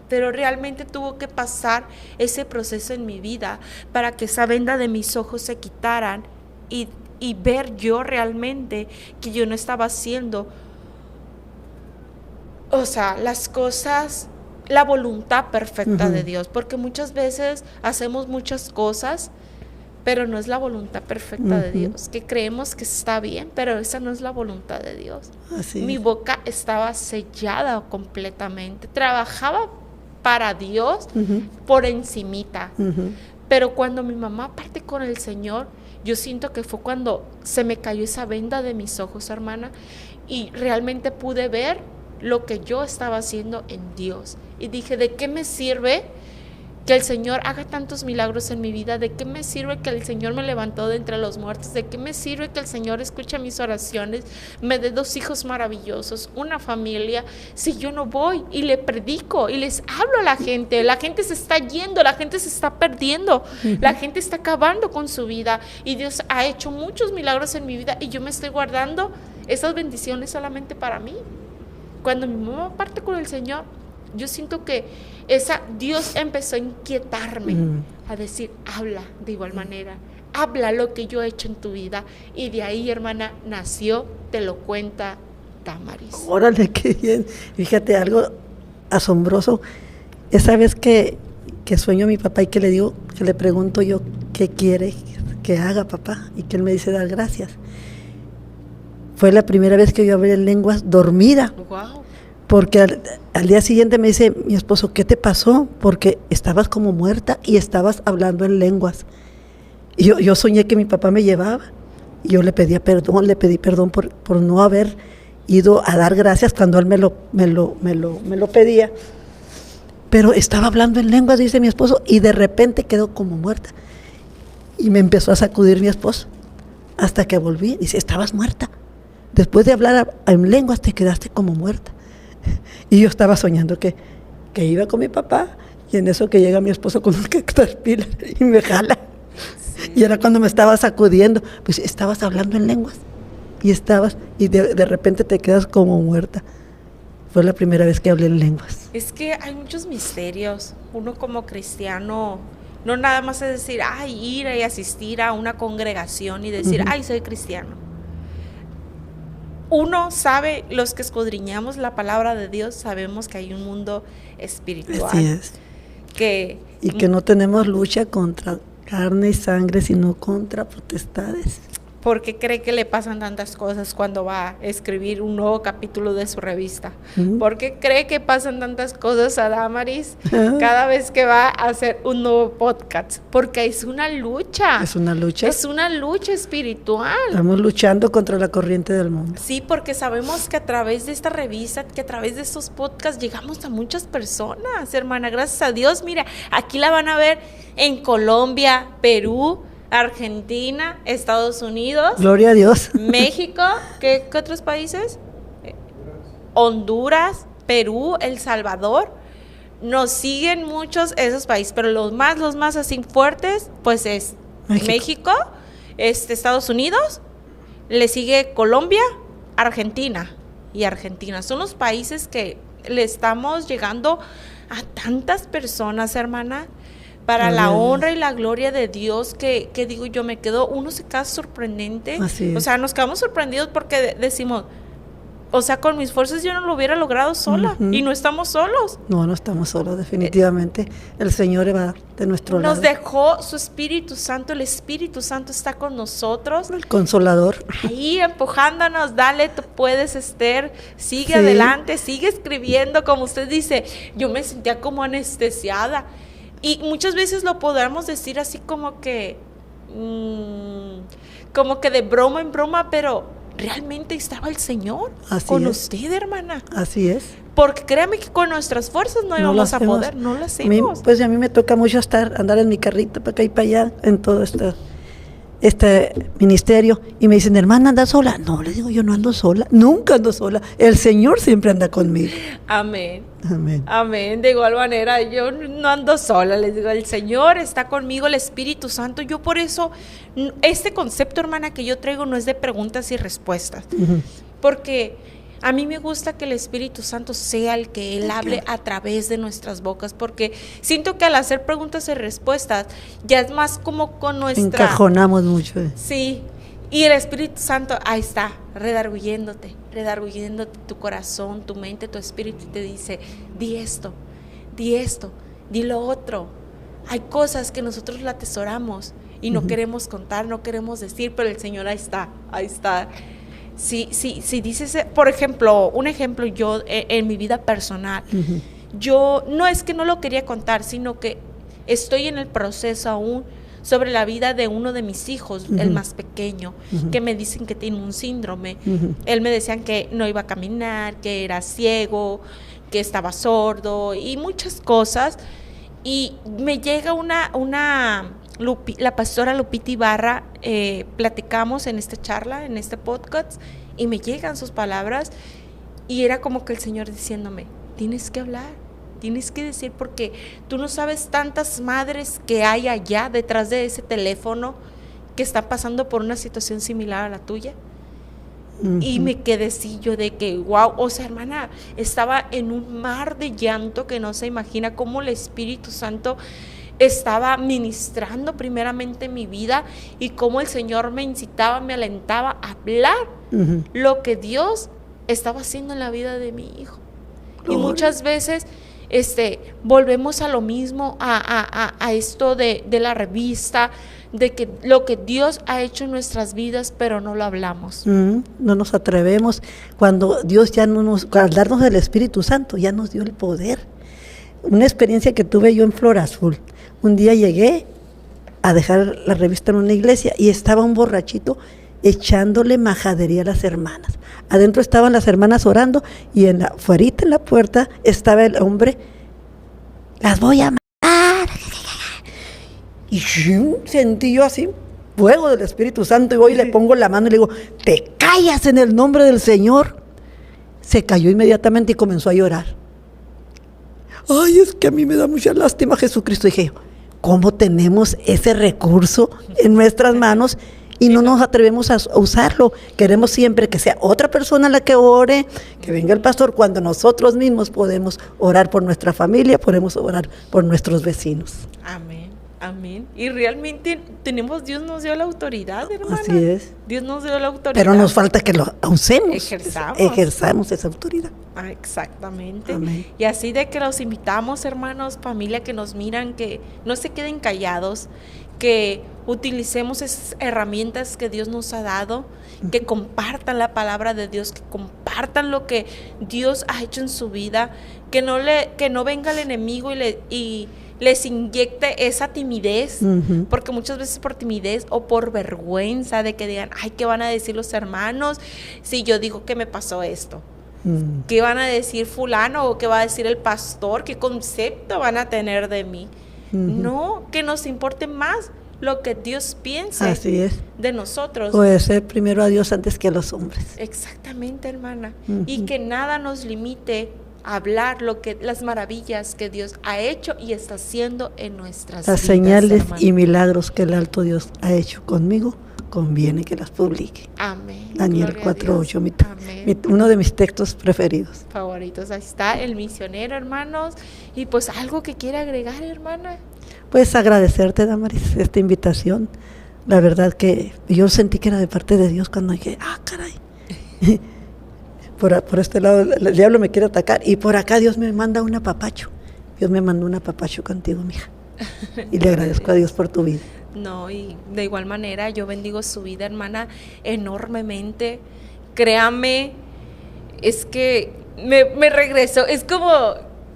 Pero realmente tuvo que pasar ese proceso en mi vida para que esa venda de mis ojos se quitaran y ver yo realmente que yo no estaba haciendo, o sea, las cosas, la voluntad perfecta de Dios, porque muchas veces hacemos muchas cosas, pero no es la voluntad perfecta de Dios, que creemos que está bien, pero esa no es la voluntad de Dios. Mi boca estaba sellada completamente, trabajaba para Dios por encimita, pero cuando mi mamá parte con el Señor, yo siento que fue cuando se me cayó esa venda de mis ojos, hermana, y realmente pude ver lo que yo estaba haciendo en Dios. Y dije, ¿de qué me sirve que el Señor haga tantos milagros en mi vida? ¿De qué me sirve que el Señor me levantó de entre los muertos? ¿De qué me sirve que el Señor escuche mis oraciones, me dé 2 hijos maravillosos, una familia, si yo no voy y le predico y les hablo a la gente? La gente se está yendo, la gente se está perdiendo, la gente está acabando con su vida, y Dios ha hecho muchos milagros en mi vida y yo me estoy guardando esas bendiciones solamente para mí. Cuando mi mamá parte con el Señor, yo siento que Dios empezó a inquietarme, a decir, habla de igual manera, habla lo que yo he hecho en tu vida. Y de ahí, hermana, nació Te lo cuenta Damaris. Órale, qué bien. Fíjate, algo asombroso. Esa vez que sueño a mi papá y que le pregunto yo qué quiere que haga, papá, y que él me dice dar gracias. Fue la primera vez que yo hablé en lenguas dormida. Wow. Porque al día siguiente me dice mi esposo, ¿qué te pasó? Porque estabas como muerta y estabas hablando en lenguas. Y yo soñé que mi papá me llevaba. Y yo le pedí perdón por no haber ido a dar gracias cuando él me lo pedía. Pero estaba hablando en lenguas, dice mi esposo, y de repente quedó como muerta. Y me empezó a sacudir mi esposo. Hasta que volví, dice, estabas muerta. Después de hablar en lenguas te quedaste como muerta. Y yo estaba soñando que iba con mi papá, y en eso que llega mi esposo con un caterpillar y me jala. Sí. Y era cuando me estaba sacudiendo, pues estabas hablando en lenguas y de repente te quedas como muerta. Fue la primera vez que hablé en lenguas. Es que hay muchos misterios. Uno como cristiano no nada más es decir, ir y asistir a una congregación y decir, soy cristiano. Uno sabe, los que escudriñamos la palabra de Dios, sabemos que hay un mundo espiritual. Así es. Y que no tenemos lucha contra carne y sangre, sino contra potestades. ¿Por qué cree que le pasan tantas cosas cuando va a escribir un nuevo capítulo de su revista? ¿Por qué cree que pasan tantas cosas a Damaris cada vez que va a hacer un nuevo podcast? Porque es una lucha. Es una lucha. Es una lucha espiritual. Estamos luchando contra la corriente del mundo. Sí, porque sabemos que a través de esta revista, que a través de estos podcasts llegamos a muchas personas, hermana. Gracias a Dios, mira, aquí la van a ver en Colombia, Perú, Argentina, Estados Unidos. Gloria a Dios. México, ¿qué otros países? Honduras, Perú, El Salvador. Nos siguen muchos esos países, pero los más así fuertes, pues es México, Estados Unidos, le sigue Colombia, Argentina y Argentina. Son los países que le estamos llegando a tantas personas, hermana, para la honra y la gloria de Dios, que digo yo, uno se queda sorprendente. O sea, nos quedamos sorprendidos porque decimos, o sea, con mis fuerzas yo no lo hubiera logrado sola, y no estamos solos. No estamos solos, definitivamente. El Señor va de nuestro lado. Nos dejó su Espíritu Santo, el Espíritu Santo está con nosotros. El Consolador. Ahí empujándonos, dale, tú puedes, Esther, sigue adelante, sigue escribiendo, como usted dice. Yo me sentía como anestesiada. Y muchas veces lo podemos decir así como que de broma en broma, pero realmente estaba el Señor con usted, hermana. Así es. Porque créame que con nuestras fuerzas no íbamos a poder, no lo hacemos. A mí me toca mucho andar en mi carrito para acá y para allá, en todo esto, este ministerio y me dicen, hermana, ¿anda sola? No, le digo, yo no ando sola, nunca ando sola, el Señor siempre anda conmigo. Amén. Amén. Amén. De igual manera, yo no ando sola, les digo, el Señor está conmigo, el Espíritu Santo. Yo por eso, este concepto, hermana, que yo traigo no es de preguntas y respuestas, porque a mí me gusta que el Espíritu Santo sea el que Él hable a través de nuestras bocas, porque siento que al hacer preguntas y respuestas ya es más como con nuestra... Encajonamos mucho. Sí, y el Espíritu Santo, ahí está, redarguyéndote tu corazón, tu mente, tu espíritu, y te dice, di esto, di lo otro. Hay cosas que nosotros la atesoramos y no queremos contar, no queremos decir, pero el Señor ahí está. Si dices, por ejemplo, un ejemplo, yo en mi vida personal, yo no es que no lo quería contar, sino que estoy en el proceso aún sobre la vida de uno de mis hijos, el más pequeño, que me dicen que tiene un síndrome. Él me decían que no iba a caminar, que era ciego, que estaba sordo y muchas cosas. Y me llega la pastora Lupita Ibarra, platicamos en esta charla, en este podcast, y me llegan sus palabras, y era como que el Señor diciéndome, tienes que hablar, tienes que decir, porque tú no sabes tantas madres que hay allá detrás de ese teléfono que están pasando por una situación similar a la tuya. Y me quedé así yo de que, wow, o sea, hermana, estaba en un mar de llanto que no se imagina cómo el Espíritu Santo estaba ministrando primeramente mi vida y cómo el Señor me incitaba, me alentaba a hablar lo que Dios estaba haciendo en la vida de mi hijo. Gloria. Y muchas veces volvemos a lo mismo, a esto de la revista, de que lo que Dios ha hecho en nuestras vidas, pero no lo hablamos. No nos atrevemos. Cuando Dios ya al darnos el Espíritu Santo, ya nos dio el poder. Una experiencia que tuve yo en Flor Azul. Un día llegué a dejar la revista en una iglesia y estaba un borrachito echándole majadería a las hermanas. Adentro estaban las hermanas orando y fuerita en la puerta estaba el hombre, las voy a matar. Y sentí yo así, fuego del Espíritu Santo, y voy y le pongo la mano y le digo, te callas en el nombre del Señor. Se cayó inmediatamente y comenzó a llorar. Ay, es que a mí me da mucha lástima Jesucristo. Dije yo, ¿cómo tenemos ese recurso en nuestras manos y no nos atrevemos a usarlo? Queremos siempre que sea otra persona la que ore, que venga el pastor, cuando nosotros mismos podemos orar por nuestra familia, podemos orar por nuestros vecinos. Amén. Amén. Y realmente Dios nos dio la autoridad, hermana. Así es. Dios nos dio la autoridad. Pero nos falta que lo usemos. Ejerzamos esa autoridad. Exactamente. Amén. Y así de que los invitamos, hermanos, familia que nos miran, que no se queden callados, que utilicemos esas herramientas que Dios nos ha dado, que compartan la palabra de Dios, que compartan lo que Dios ha hecho en su vida, que no venga el enemigo y les inyecte esa timidez, porque muchas veces por timidez o por vergüenza de que digan, ay, ¿qué van a decir los hermanos si yo digo que me pasó esto? ¿Qué van a decir fulano o qué va a decir el pastor? ¿Qué concepto van a tener de mí? No, que nos importe más lo que Dios piense de nosotros. Obedecer primero a Dios antes que a los hombres. Exactamente, hermana. Y que nada nos limite a hablar las maravillas que Dios ha hecho y está haciendo en nuestras vidas. Las señales, hermana, y milagros que el alto Dios ha hecho conmigo, conviene que las publique. Amén. Daniel 4:8, uno de mis textos preferidos. Favoritos. Ahí está el misionero, hermanos. Y pues algo que quiera agregar, hermana. Pues agradecerte, Damaris, esta invitación. La verdad que yo sentí que era de parte de Dios cuando dije, caray. Por este lado el diablo me quiere atacar y por acá Dios me manda un apapacho. Dios me mandó un apapacho contigo, mija. Y le agradezco a Dios por tu vida. No, y de igual manera yo bendigo su vida, hermana, enormemente. Créame, es que me regreso. Es como,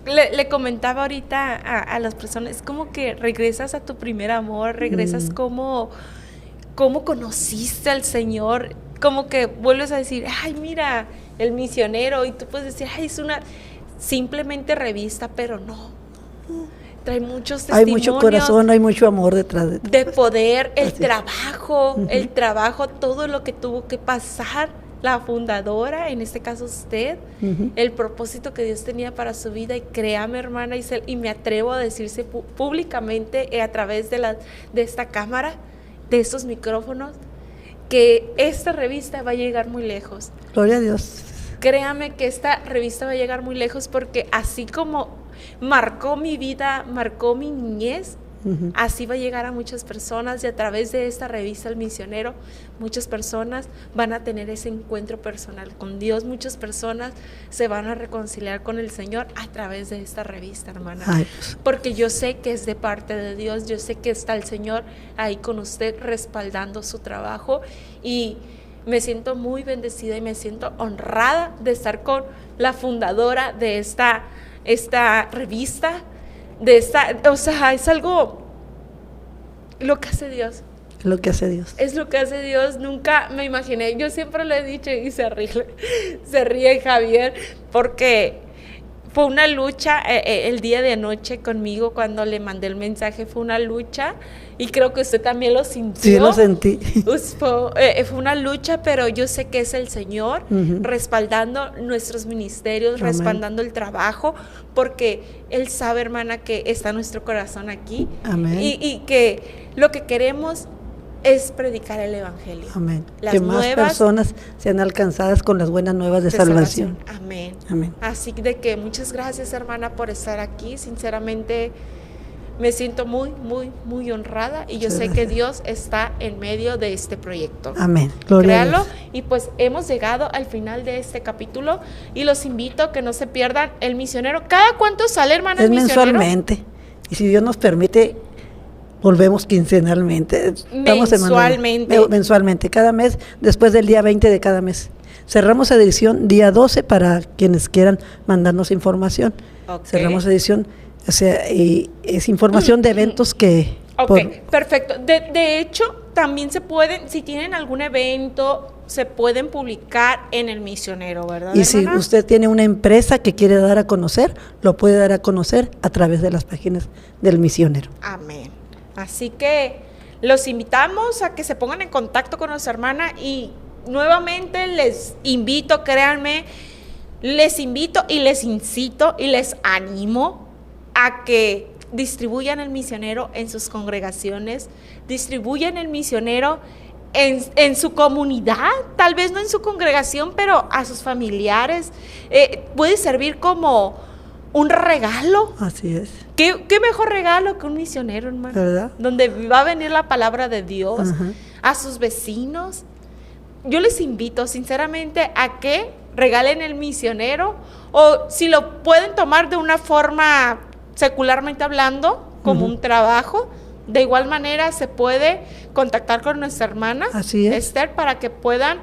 le comentaba ahorita a las personas, es como que regresas a tu primer amor, regresas como conociste al Señor, como que vuelves a decir, ay, mira, el misionero, y tú puedes decir, ay, es una simplemente revista, pero no. trae muchos Hay testimonios. mucho corazón, hay mucho amor detrás de poder, el Así es. trabajo, todo lo que tuvo que pasar la fundadora, en este caso usted, Ujú. el propósito que Dios tenía para su vida. Y créame, hermana Isel, y me atrevo a decirse públicamente a través de esta cámara, de estos micrófonos, que esta revista va a llegar muy lejos. Gloria a Dios. Créame que esta revista va a llegar muy lejos, porque así como marcó mi vida, marcó mi niñez, Ujú. así va a llegar a muchas personas, y a través de esta revista El Misionero, muchas personas van a tener ese encuentro personal con Dios, muchas personas se van a reconciliar con el Señor a través de esta revista, hermana. Ay, pues, Porque yo sé que es de parte de Dios, yo sé que está el Señor ahí con usted respaldando su trabajo, y me siento muy bendecida y me siento honrada de estar con la fundadora de esta revista, o sea, es algo, lo que hace Dios. lo que hace Dios. Es lo que hace Dios. Nunca me imaginé, yo siempre le he dicho, y se ríe Javier, porque fue una lucha el día de anoche conmigo cuando le mandé el mensaje. Fue una lucha, y creo que usted también lo sintió. Sí, lo sentí. Fue una lucha, pero yo sé que es el Señor Ujú. respaldando nuestros ministerios, Amén. respaldando el trabajo, porque Él sabe, hermana, que está nuestro corazón aquí. Amén. Y que lo que queremos es predicar el Evangelio. Amén. Las Que más nuevas personas sean alcanzadas con las buenas nuevas de salvación. Amén. Amén. Así de que muchas gracias, hermana, por estar aquí. Sinceramente, me siento muy, muy, muy honrada, y yo Muchas sé que gracias. Dios está en medio de este proyecto. Amén. Gloria a Créalo. Dios. Y pues hemos llegado al final de este capítulo, y los invito a que no se pierdan El Misionero. ¿Cada cuánto sale, hermana, Es El Misionero? mensualmente. Y si Dios nos permite, volvemos quincenalmente. Mensualmente. Mensualmente. Cada mes, después del día 20 de cada mes. Cerramos edición día 12 para quienes quieran mandarnos información. Ok. Cerramos edición, o sea, y es información de eventos que... Ok, perfecto. De hecho, también se pueden, si tienen algún evento, se pueden publicar en El Misionero, ¿verdad, Y si hermana? usted tiene una empresa que quiere dar a conocer, lo puede dar a conocer a través de las páginas del Misionero. Amén. Así que los invitamos a que se pongan en contacto con nuestra hermana, y nuevamente les invito, créanme, les invito y les incito y les animo a que distribuyan El Misionero en sus congregaciones, distribuyan El Misionero en su comunidad, tal vez no en su congregación, pero a sus familiares. Puede servir como un regalo. Así es. ¿Qué mejor regalo que un misionero, hermano? ¿Verdad? Donde va a venir la palabra de Dios. Ajá. A sus vecinos. Yo les invito sinceramente a que regalen El Misionero, o si lo pueden tomar de una forma secularmente hablando, como Ujú. un trabajo. De igual manera se puede contactar con nuestra hermana Así es. Esther, para que puedan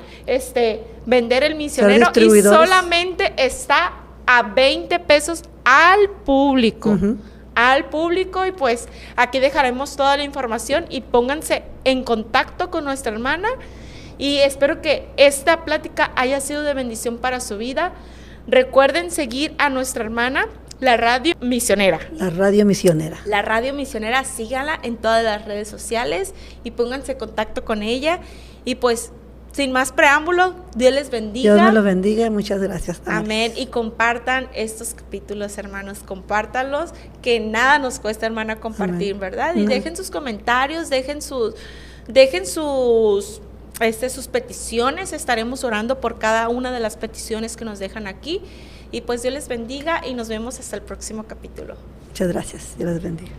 vender El Misionero, y distribuidores. solamente está a 20 pesos al público. Ujú. Al público. Y pues aquí dejaremos toda la información, y pónganse en contacto con nuestra hermana, y espero que esta plática haya sido de bendición para su vida. Recuerden seguir a nuestra hermana, la Radio Misionera. La Radio Misionera. La Radio Misionera, síganla en todas las redes sociales y pónganse en contacto con ella. Y pues, sin más preámbulo, Dios les bendiga. Dios me los bendiga y muchas gracias. Amén. Y compartan estos capítulos, hermanos, compártanlos, que nada nos cuesta, hermana, compartir, Amén. ¿verdad? Y Amén. dejen sus comentarios, dejen sus peticiones. Estaremos orando por cada una de las peticiones que nos dejan aquí. Y pues Dios les bendiga, y nos vemos hasta el próximo capítulo. Muchas gracias. Dios les bendiga.